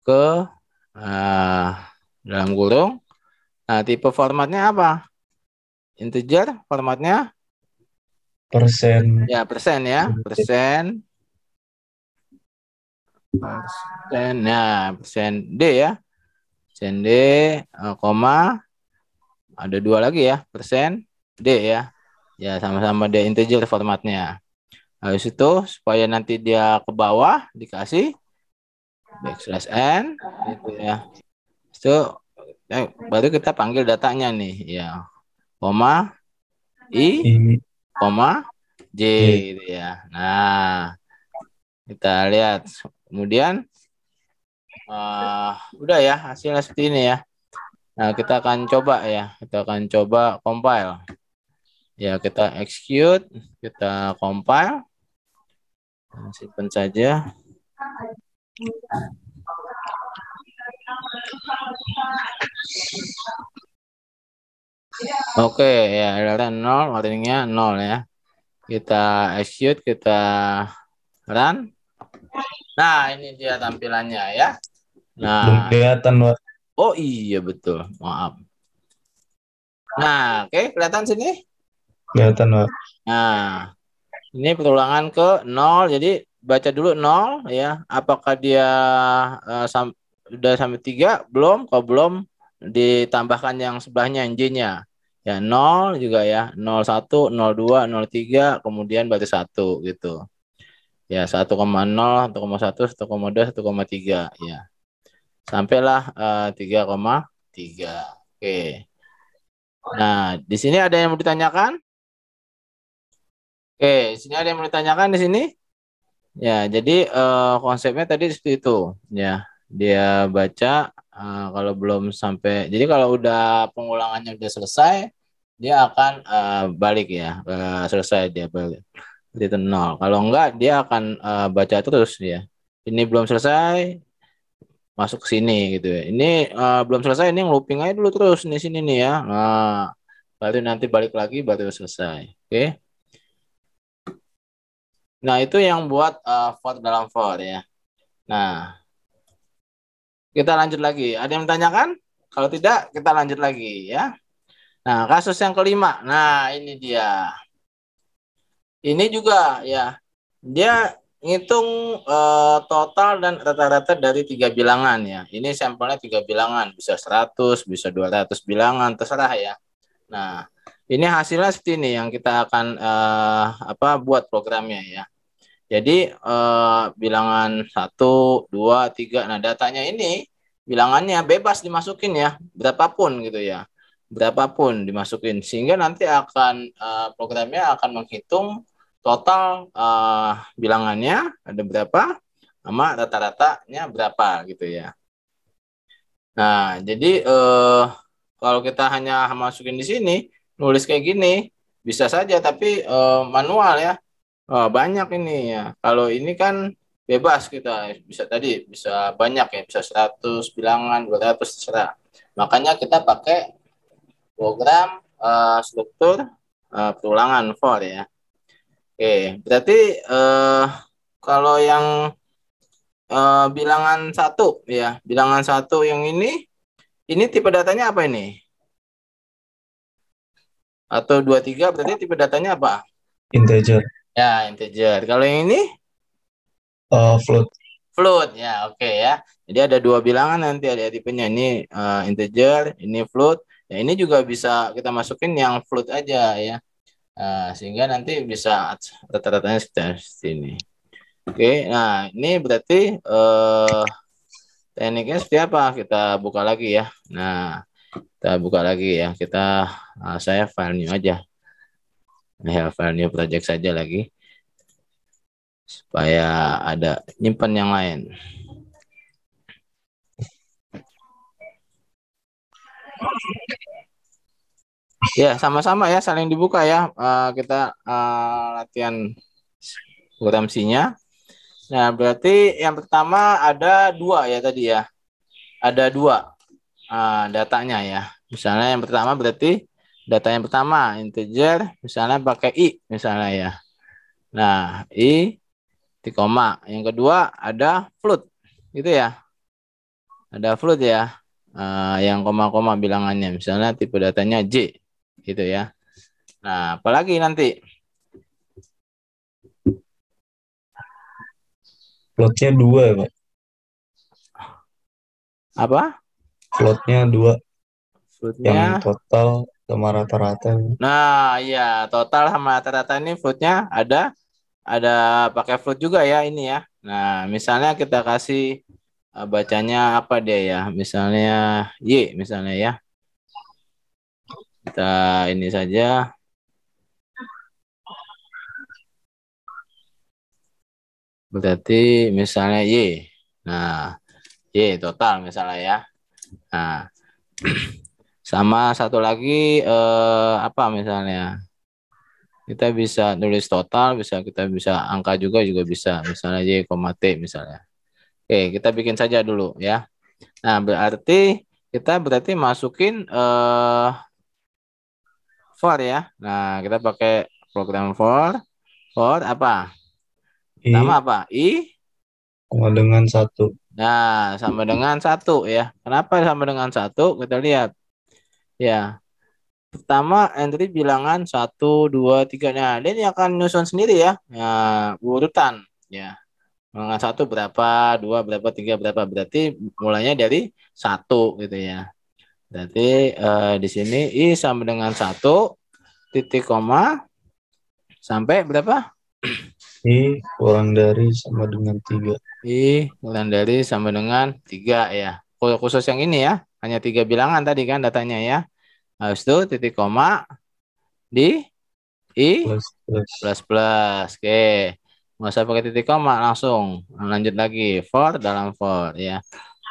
ke dalam kurung. Nah, tipe formatnya apa? Integer formatnya persen. ya persen ya, persen ya, persen D ya. Persen D, koma ada 2 lagi ya, persen D ya. Ya, sama-sama D integer formatnya. Habis itu supaya nanti dia ke bawah dikasih backslash n gitu ya. Itu baru kita panggil datanya nih ya. Koma I I koma J J. gitu ya. Nah, kita lihat. Kemudian udah ya hasilnya seperti ini ya. Nah, kita akan coba ya. Kita akan coba compile. Ya, kita execute, kita compile. Simpan saja. Oke, ya errornya 0, warningnya 0 ya. Kita execute, kita run. Nah, ini dia tampilannya ya. Belum Nah, kelihatan, Pak. oh iya betul, maaf. Nah, oke, kelihatan sini. Kelihatan, Pak. Nah, ini perulangan ke 0, jadi baca dulu 0 ya. Apakah dia udah sampai 3? Belum, kalau belum ditambahkan yang sebelahnya yang J-nya. Ya 0 juga ya, 01, 02, 03, kemudian baru 1 gitu. Ya 1,0, 1,1, 1,2, 1,3 ya. Sampailah 3,3. Oke. Nah, di sini ada yang mau ditanyakan? Oke, di sini ada yang mau ditanyakan di sini? Ya, jadi konsepnya tadi seperti itu. Ya, dia baca kalau belum sampai. Jadi kalau udah pengulangannya udah selesai, dia akan balik ya, selesai dia balik. Itu 0. Kalau enggak, dia akan baca terus ya. Ini belum selesai, masuk ke sini gitu ya. Ini belum selesai, ini looping aja dulu terus di sini nih ya. Nah, baru nanti balik lagi baru selesai. Oke. Nah, itu yang buat for dalam for ya. Nah, kita lanjut lagi. Ada yang menanyakan? Kalau tidak, kita lanjut lagi ya. Nah, kasus yang kelima. Nah, ini dia. Ini juga ya. Dia ngitung total dan rata-rata dari 3 bilangan ya. Ini sampelnya 3 bilangan, bisa 100, bisa 200 bilangan, terserah ya. Nah, ini hasilnya seperti ini yang kita akan buat programnya ya. Jadi bilangan 1, 2, 3. Nah, datanya ini bilangannya bebas dimasukin ya, berapapun gitu ya. Berapapun dimasukin sehingga nanti akan programnya akan menghitung total bilangannya ada berapa sama rata-ratanya berapa gitu ya. Nah, jadi kalau kita hanya masukin di sini, nulis kayak gini, bisa saja, tapi manual ya. Banyak ini ya. Kalau ini kan bebas kita, bisa tadi, bisa banyak ya, bisa 100 bilangan, 200, terserah. Makanya kita pakai program struktur perulangan for ya. Oke, berarti kalau yang bilangan 1 ya, bilangan 1 yang ini tipe datanya apa ini? Atau 2, 3 berarti tipe datanya apa? Integer. Ya, integer. Kalau yang ini? Float. Float, ya oke ya. Jadi ada 2 bilangan nanti ada tipenya. Ini integer, ini float. Ya, ini juga bisa kita masukin yang float aja ya. Sehingga nanti bisa rata-ratanya seperti ini. Oke, nah ini berarti tekniknya seperti apa? Kita buka lagi ya. Nah, kita buka lagi ya. Saya file new aja. Nah, file new project saja lagi. Supaya ada nyimpan yang lain. Ya, sama-sama ya, saling dibuka ya. Kita latihan program C-nya. Nah, berarti yang pertama ada 2 ya tadi ya. Ada 2 datanya ya. Misalnya yang pertama berarti data yang pertama integer, misalnya pakai I misalnya ya. Nah, I di koma. Yang kedua ada float, gitu ya. Ada float ya. Yang koma-koma bilangannya, misalnya tipe datanya J, gitu ya. Nah, apalagi nanti? Floatnya 2 ya, Pak. Apa? Floatnya 2. Floatnya? Yang total sama rata-rata. Nah, iya, total sama rata-rata ini floatnya ada pakai float juga ya ini ya. Nah, misalnya kita kasih bacanya apa dia ya? Misalnya Y misalnya ya. Kita ini saja. Berarti misalnya Y. Nah, Y total misalnya ya. Nah, sama satu lagi apa misalnya? Kita bisa tulis total, kita bisa angka juga bisa. Misalnya Y, T misalnya. Oke, kita bikin saja dulu ya. Nah, berarti kita berarti masukin for ya. Nah, kita pakai program for apa? Pertama apa? sama dengan 1. Nah, sama dengan 1 ya. Kenapa sama dengan 1? Kita lihat. Ya, pertama entry bilangan 1, 2, 3. Nah, dia ini akan nyusun sendiri ya. Nah, urutan ya. Bilangan 1 berapa, 2 berapa, 3 berapa. Berarti mulainya dari 1 gitu ya. Berarti di sini I sama dengan 1 titik koma sampai berapa? I kurang dari sama dengan 3. I kurang dari sama dengan 3 ya. Khusus yang ini ya. Hanya 3 bilangan tadi kan datanya ya. Habis itu titik koma di I Plus. plus. Oke. Nggak usah pakai titik koma, langsung lanjut lagi. For dalam for ya.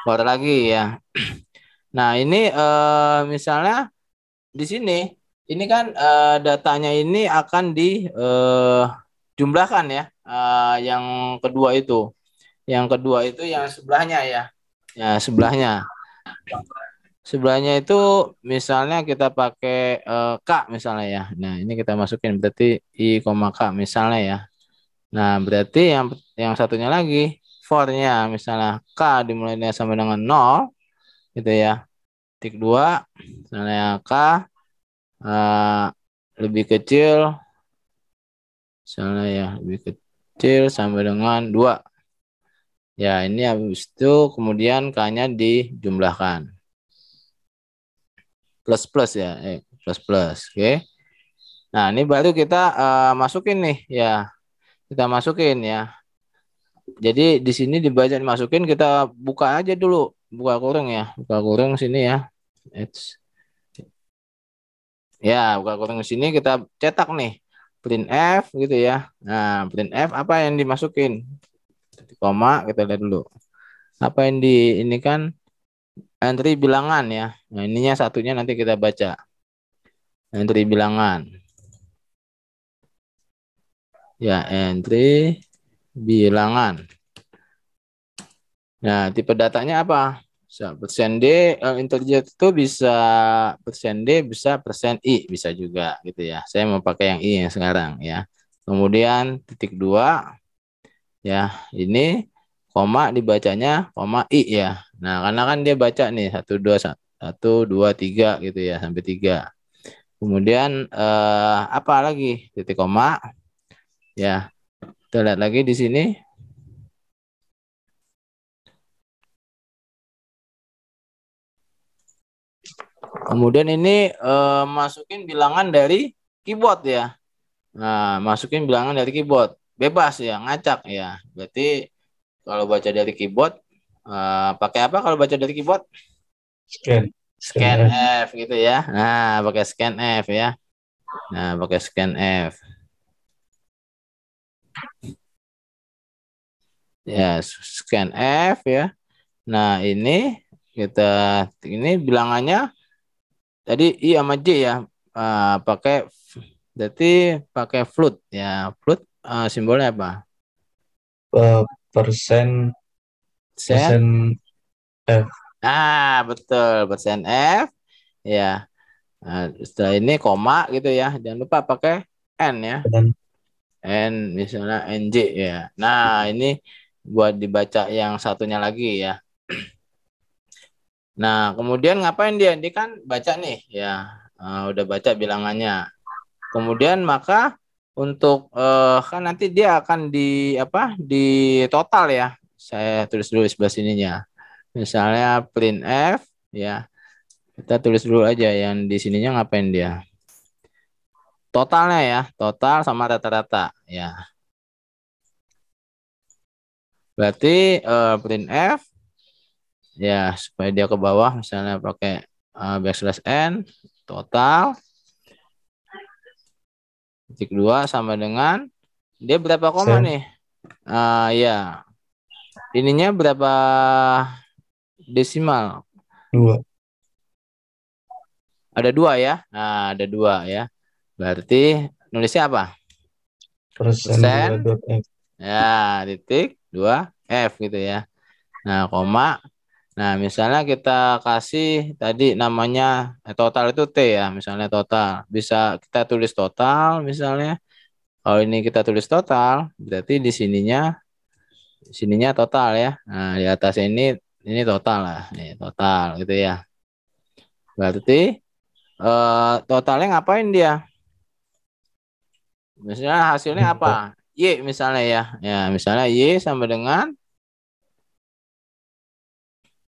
For lagi ya. Nah, ini misalnya di sini ini kan datanya ini akan dijumlahkan ya. Yang kedua itu. Yang kedua itu yang sebelahnya ya. Ya, sebelahnya. Sebelahnya itu misalnya kita pakai K misalnya ya. Nah, ini kita masukin berarti I, K misalnya ya. Nah, berarti yang satunya lagi for-nya misalnya K dimulainya sama dengan 0 gitu ya. Titik 2 misalnya K lebih kecil misalnya ya, lebih kecil sama dengan 2. Ya, ini habis itu kemudian K-nya dijumlahkan. Plus ya, plus. Oke. Nah, ini baru kita masukin nih ya. Kita masukin ya. Jadi di sini dibaca dimasukin, kita buka aja dulu, buka kurung ya, buka kurung sini ya. Ya, buka kurung sini kita cetak nih print F gitu ya. Nah, print F apa yang dimasukin? Koma, kita lihat dulu. Apa yang ini kan entry bilangan ya. Nah, ininya satunya nanti kita baca. Entry bilangan. Ya, entry bilangan. Nah, tipe datanya apa? Persen D, integer itu bisa persen D, bisa persen I, bisa juga gitu ya. Saya mau pakai yang I yang sekarang ya. Kemudian titik 2, ya ini koma dibacanya koma I ya. Nah, karena kan dia baca nih 1, 2, 3 gitu ya, sampai 3. Kemudian apa lagi? Titik koma. Ya, kita lihat lagi di sini. Kemudian ini masukin bilangan dari keyboard ya. Nah, masukin bilangan dari keyboard. Bebas ya, ngacak ya. Berarti kalau baca dari keyboard, pakai apa kalau baca dari keyboard? Scan F gitu ya. Nah, pakai scan F ya. Nah, pakai scan F. Ya, scan F ya. Nah, ini bilangannya tadi I sama J ya. Pakai berarti pakai float ya. Float simbolnya apa? Persen F. Nah, betul, persen F ya. Nah, setelah ini koma gitu ya. Jangan lupa pakai N ya. N misalnya NJ ya. Nah, ini buat dibaca yang satunya lagi ya. Nah, kemudian ngapain dia? Dia kan baca nih ya. Udah baca bilangannya. Kemudian maka untuk kan nanti dia akan di total ya. Saya tulis dulu sebelah sininya. Misalnya print F ya. Kita tulis dulu aja yang di sininya ngapain dia. Totalnya ya, total sama rata-rata ya. Berarti print F ya supaya dia ke bawah misalnya pakai backslash n total titik 2 sama dengan dia berapa koma nih? Ya. Ininya berapa desimal? 2. Ada 2 ya. Nah, ada 2 ya. Berarti nulisnya apa? Persen 2.f. Ya, titik 2 F gitu ya. Nah, koma Nah, misalnya kita kasih tadi namanya total itu T ya, misalnya total. Bisa kita tulis total misalnya. Kalau ini kita tulis total, berarti di sininya total ya. Nah, di atas ini total lah, nih total gitu ya. Berarti totalnya ngapain dia? Misalnya hasilnya apa? Y misalnya ya. Ya, misalnya Y sama dengan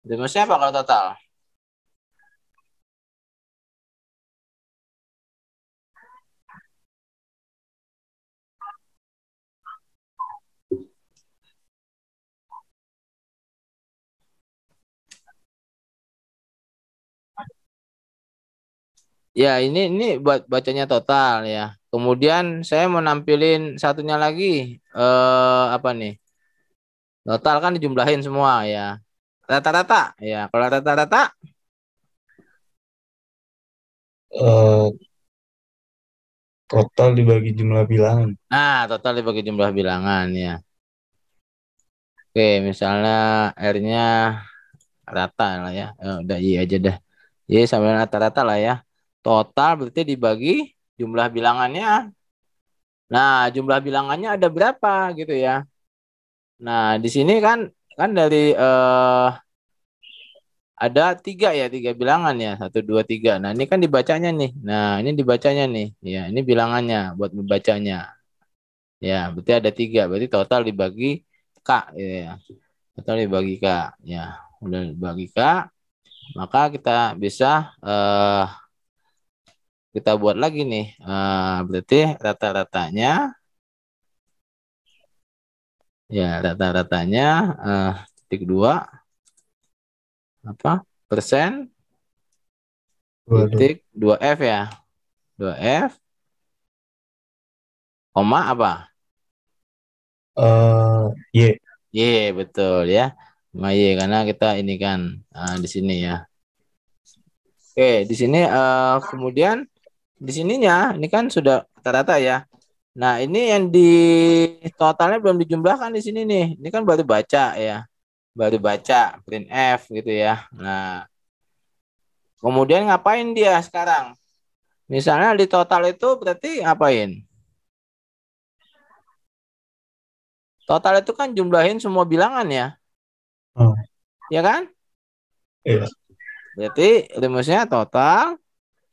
rumusnya apa kalau total? Ya, ini buat bacanya total ya. Kemudian saya mau nampilin satunya lagi. Apa nih? Total kan dijumlahin semua ya. Rata-rata ya. Kalau rata-rata, Eh, total dibagi jumlah bilangan. nah total dibagi jumlah bilangan ya. Oke, misalnya R-nya rata lah ya. Udah Y aja dah. Y sama rata-rata lah ya. Total berarti dibagi jumlah bilangannya. Nah, jumlah bilangannya ada berapa gitu ya. Nah, di sini kan dari ada tiga ya, tiga bilangan ya, satu, dua, tiga. Nah, ini kan dibacanya nih. Nah, ini dibacanya nih. Ya, ini bilangannya buat membacanya. Ya, berarti ada tiga. Berarti total dibagi K. Ya, total dibagi K. Ya, udah dibagi K. Maka kita bisa kita buat lagi nih. Berarti rata-ratanya, ya rata-ratanya titik dua apa persen Waduh. titik dua F ya, dua F koma apa? Y. Y betul ya, sama Y karena kita ini kan di sini ya. Oke, di sini kemudian di sininya ini kan sudah rata-rata ya. Nah, ini yang di totalnya belum dijumlahkan di sini nih. Ini kan baru baca ya. Baru baca print F gitu ya. Nah, kemudian ngapain dia sekarang? Misalnya di total itu berarti ngapain? Total itu kan jumlahin semua bilangan ya. Oh, Ya kan? iya. Berarti rumusnya total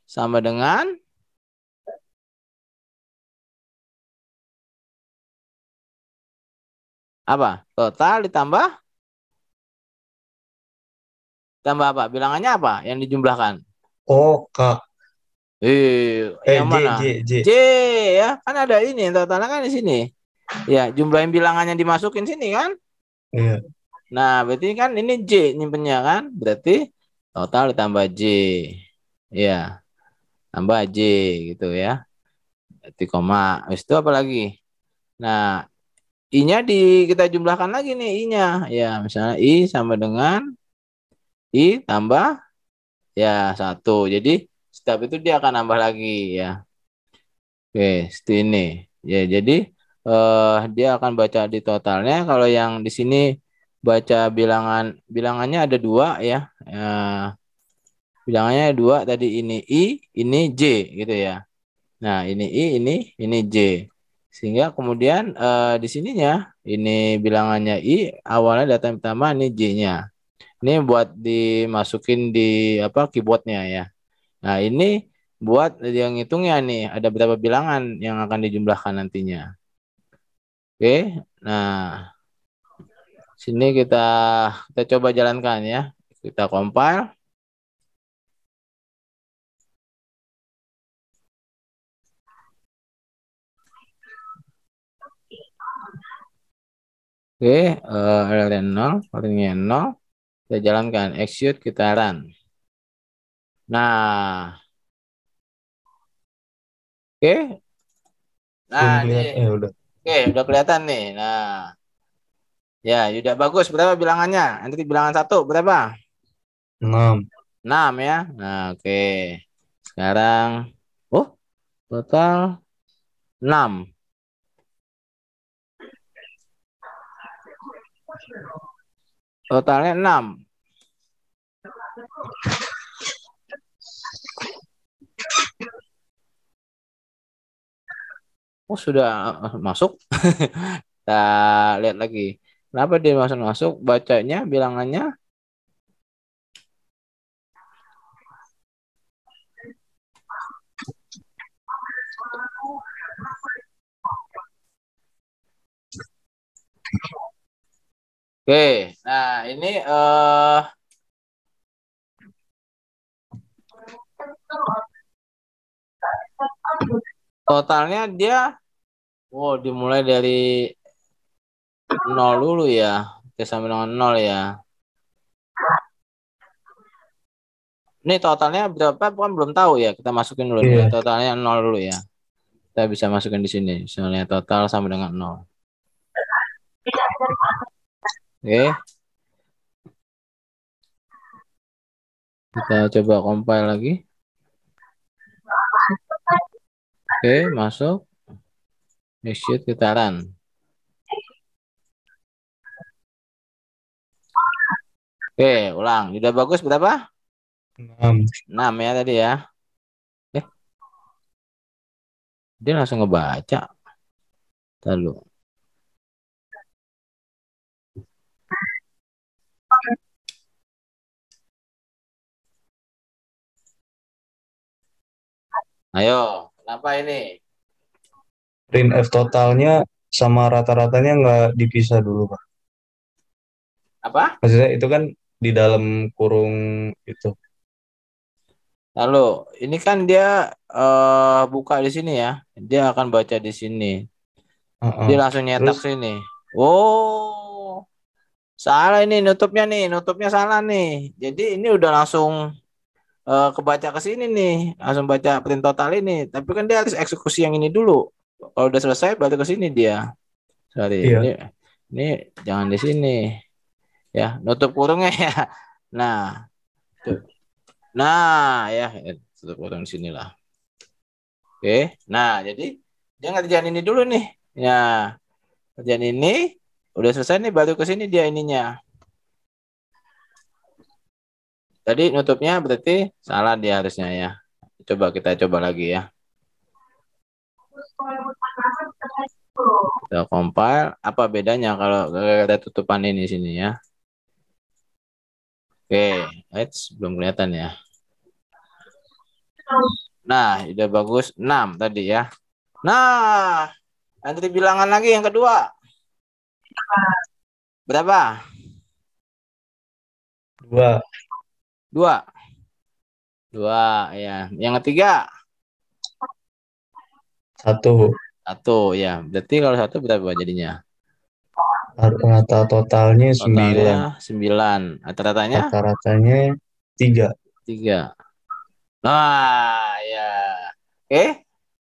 sama dengan apa? Total ditambah apa? Bilangannya apa yang dijumlahkan? Oh, K. Yang J, mana? J, J. J ya, kan ada ini totalnya kan di sini. Ya, jumlahin bilangannya dimasukin sini kan? Iya. Nah, berarti kan ini J nyimpennya kan? Berarti total ditambah J. Ya, tambah J gitu ya. Berarti koma. Habis itu apa lagi? Nah, I-nya kita jumlahkan lagi nih I-nya. Ya, misalnya I sama dengan I tambah ya satu. Jadi setiap itu dia akan nambah lagi ya. Oke, seperti ini. Ya, jadi dia akan baca di totalnya. Kalau yang di sini baca bilangannya ada dua ya. Bilangannya ada dua. Tadi ini I, ini J gitu ya. Nah, ini J. Sehingga kemudian di sininya ini bilangannya I, awalnya data yang pertama ini J-nya. Ini buat dimasukin di apa keyboardnya ya. Nah, ini buat yang ngitungnya nih, ada berapa bilangan yang akan dijumlahkan nantinya. Oke, nah sini kita coba jalankan ya. Kita compile. Oke, LN 0, ringnya 0. Kita jalankan, execute, kita run. Nah, oke. Belum Nah, nih. kelihatan. Udah. Oke, udah kelihatan nih. Nah, ya, udah bagus. Berapa bilangannya? Nanti bilangan satu berapa? 6. 6 ya. Nah, oke. Sekarang, oh, total 6. Totalnya 6. Oh, sudah masuk. Kita lihat lagi. Kenapa dia masuk? Bacanya, bilangannya. Oke, nah ini totalnya dia, dimulai dari 0 dulu ya. Oke, sampai dengan 0 ya. Ini totalnya berapa? Bukan belum tahu ya. Kita masukin dulu nih. Iya. Totalnya 0 dulu ya. Kita bisa masukin di sini. Misalnya total sama dengan 0. Oke. Kita coba compile lagi. Oke, masuk. Execute, kita run. Oke, ulang. Udah bagus berapa? 6. 6 ya tadi ya. Dia langsung ngebaca. Lalu. Ayo, kenapa ini? Print F totalnya sama rata-ratanya nggak dipisah dulu, Pak. Apa? Maksudnya itu kan di dalam kurung itu. Lalu, ini kan dia buka di sini ya. Dia akan baca di sini. Dia langsung nyetak Terus sini. Oh, salah ini nutupnya nih. Nutupnya salah nih. Jadi ini udah langsung kebaca ke sini nih. Langsung baca print total ini. Tapi kan dia harus eksekusi yang ini dulu. Kalau udah selesai baru ke sini dia. Sorry, iya. ini jangan di sini. Ya, nutup kurungnya ya. Nah, tuh. Nah, ya, tutup kurung di sinilah. Oke. Nah, jadi dia ngerjain ini dulu nih. Ya, kerjaan ini udah selesai nih baru ke sini dia ininya. Tadi nutupnya berarti salah dia harusnya ya. Coba kita coba lagi ya. Kita compile. Apa bedanya kalau ada tutupan ini sini ya? Oke, belum kelihatan ya. Nah, udah bagus 6 tadi ya. Nah, nanti bilangan lagi yang kedua. Berapa? 2. 2 ya. Yang ketiga? 1. 1 ya. Berarti kalau 1 berapa jadinya? Rata totalnya 9. Totalnya 9. Rata-ratanya? Rata-ratanya 3. 3. Nah, ya. Oke.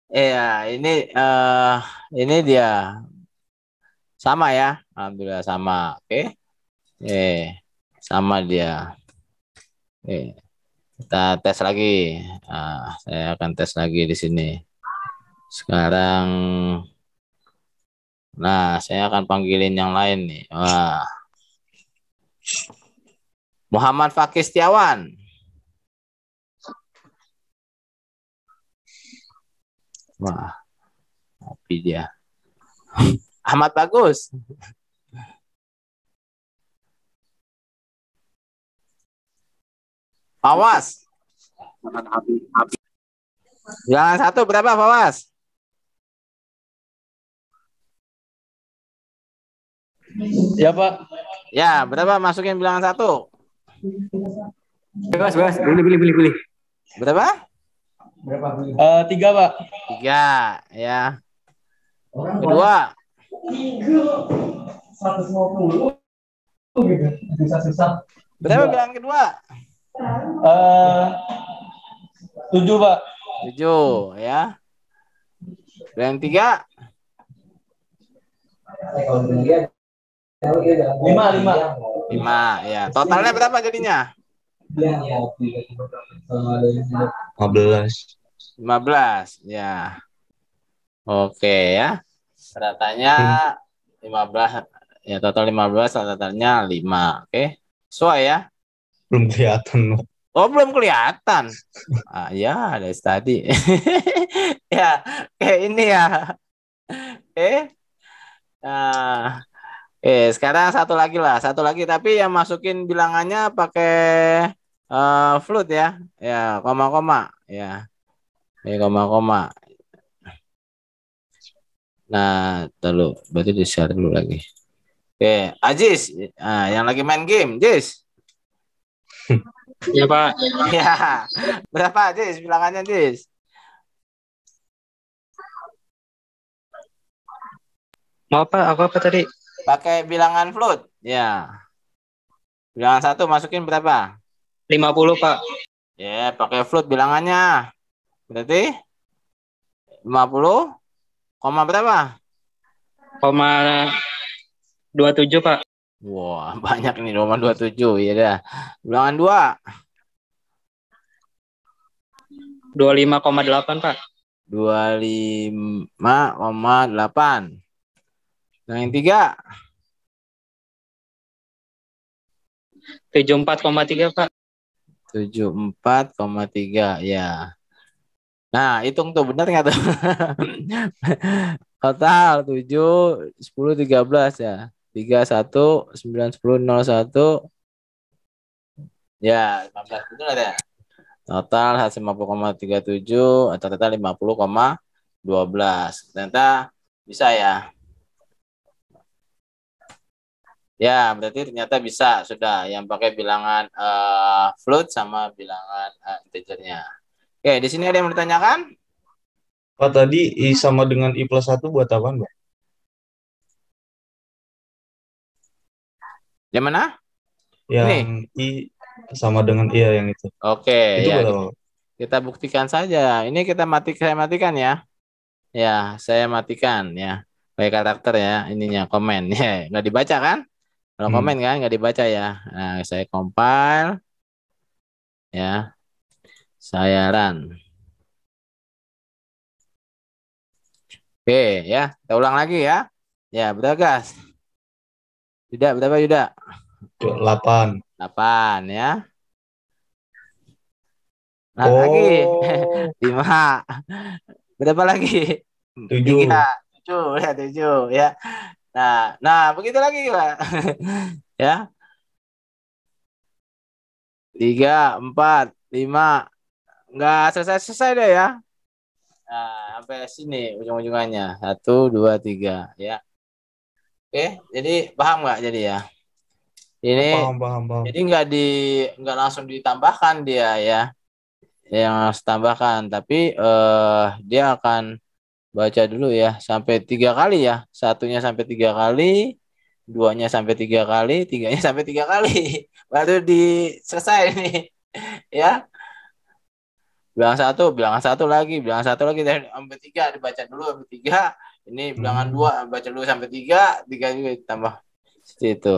Ya, ini dia. Sama ya. Alhamdulillah sama. Oke. Sama dia. Oke. Kita tes lagi. Saya akan tes lagi di sini. Sekarang, nah, saya akan panggilin yang lain nih. Wah. Muhammad Fakih Setiawan. Wah, tapi dia. Ahmad Bagus. Awas. Bilangan 1 berapa, Fawas? Ya, Pak. Ya, berapa masukin bilangan 1? Bebas. Pilih. Berapa? 3, Pak. 3, ya. Kedua. 150 gitu. Susah. Berapa bilangan kedua? 7, Pak. 7, ya. Bilangan 3? 5. 5, ya. Totalnya berapa jadinya? 15. 15, ya. Oke, ya. Ratanya 15, ya, total 15, totalnya 5. Oke. Sesuai ya? Belum kelihatan, Pak. Oh, belum kelihatan. Ya, dari tadi. Ya, kayak ini ya. Eh, nah, sekarang satu lagi lah, satu lagi. Tapi yang masukin bilangannya pakai float ya, ya, koma-koma, ya, koma-koma. Nah, dulu, berarti di share dulu lagi. Ajis, yang lagi main game, Jis. Ya Pak, Ya, berapa Jis bilangannya Jis? mau apa? Aku apa tadi? Pakai bilangan float, ya. Bilangan satu masukin berapa? 50 Pak. Ya, pakai float bilangannya. Berarti 50, koma berapa? 0,27 Pak. Wah, banyak nih 0,27. Ya dah. Bilangan 2, 25,8 Pak. 25,8. Yang 3, 74,3 Pak. 74,3. Ya. Nah, hitung tuh benar nggak tuh? Total 7, 10, 13 ya. 31, 9, 10, 0, 1. Ya, 15 betul ada. Total 150,37 atau total 50,12. Ternyata bisa ya. Ya, berarti ternyata bisa sudah yang pakai bilangan float sama bilangan integernya. Oke, di sini ada yang mau ditanyakan? Pak, tadi I sama dengan I plus 1 buat apaan, Pak? Yang mana? Yang Ini. I sama dengan iya yang itu. Oke, Itu ya buat apa, Pak? kita buktikan saja. Ini saya matikan ya. Ya, saya matikan ya. Pakai karakter ya, ininya komen ya. Nggak dibaca kan? Kalau komen kan nggak dibaca ya. Nah, saya compile ya. Saya run. Oke ya, kita ulang lagi ya. Ya, berapa gas? Yuda, berapa Yuda? 8. 8 ya. Nah, lagi. Oh, 5. Berapa lagi? 3. 7. 7 ya, 7 ya. Nah, begitu lagi, Pak. Ya. 3, 4, 5. Nggak selesai-selesai deh ya. Nah, sampai sini ujung-ujungannya. 1, 2, 3 ya. Oke, jadi paham nggak jadi ya? Oh, Ini paham, paham, paham. jadi nggak langsung ditambahkan dia ya, yang harus tambahkan, tapi dia akan baca dulu ya sampai 3 kali ya, satunya sampai 3 kali, duanya sampai 3 kali, tiganya sampai 3 kali, baru selesai nih ya. Bilangan satu lagi, bilangan satu lagi dari sampai 3 dibaca dulu sampai 3. Ini bilangan 2 baca dulu sampai 3, 3 juga ditambah seperti itu.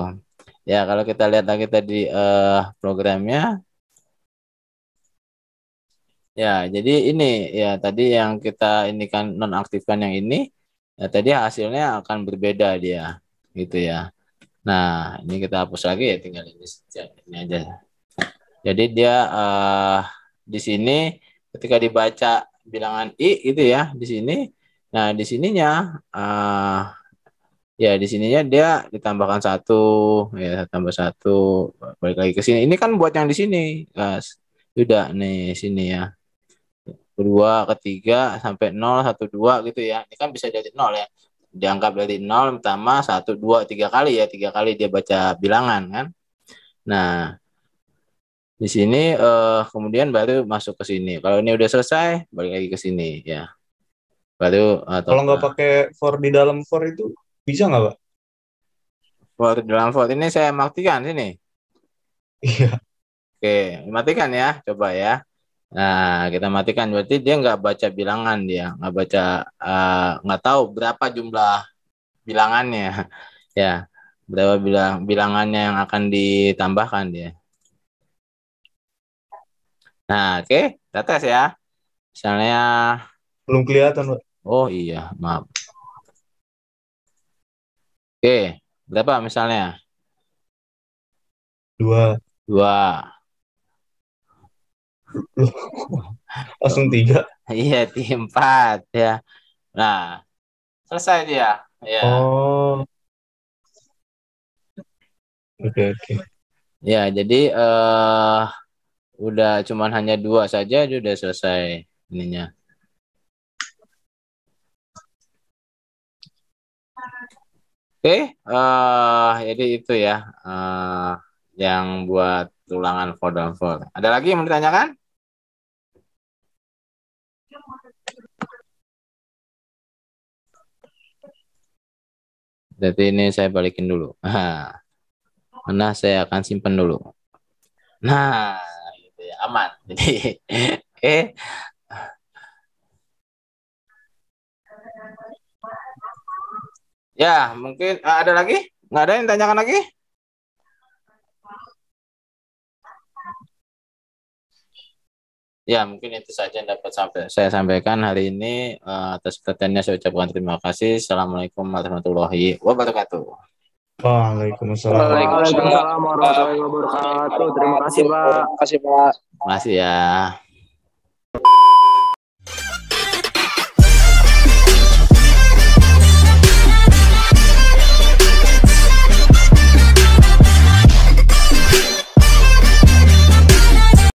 Ya, kalau kita lihat lagi tadi programnya. Ya, jadi ini ya tadi yang kita ini kan nonaktifkan yang ini. Ya, tadi hasilnya akan berbeda dia gitu ya. Nah, ini kita hapus lagi ya, tinggal ini aja. Jadi dia di sini ketika dibaca bilangan i gitu ya di sini. Nah, di sininya ya di sininya dia ditambahkan 1 ya, tambah 1 balik lagi ke sini. Ini kan buat yang di sini, guys. Udah nih sini ya. Kedua, ketiga sampai 0, 1, 2 gitu ya. Ini kan bisa dari 0 ya. Dianggap dari 0 pertama 1, 2, 3 kali ya. 3 kali dia baca bilangan kan. Nah, di sini kemudian baru masuk ke sini. Kalau ini udah selesai, balik lagi ke sini ya. Baru Kalau nggak total. pakai for di dalam for itu bisa nggak, Pak? For dalam for ini saya matikan sini. Iya. Oke, matikan ya. Coba ya. Nah, kita matikan berarti dia nggak baca bilangan, dia nggak baca, nggak tahu berapa jumlah bilangannya ya, berapa bilangannya yang akan ditambahkan dia. Nah, oke, kita tes ya. Misalnya, Belum kelihatan, Pak. oh iya, maaf. Oke, berapa misalnya? 2. 2. Langsung 3. Iya, tim 4 ya. Nah, selesai dia. Ya. Oh, oke. Ya, jadi udah cuman hanya 2 saja dia udah selesai ininya. Oke, jadi itu ya yang buat ulangan 4 Ada lagi yang mau ditanyakan? Jadi ini saya balikin dulu. Mana saya akan simpan dulu. Nah, gitu ya, aman. Jadi, oke. Ya, mungkin ada lagi? Nggak ada yang tanyakan lagi? Ya, mungkin itu saja yang dapat saya sampaikan hari ini. Atas perhatiannya saya ucapkan terima kasih. Assalamualaikum warahmatullahi wabarakatuh. Waalaikumsalam. Waalaikumsalam warahmatullahi wabarakatuh. Terima kasih, Pak. Terima kasih ya.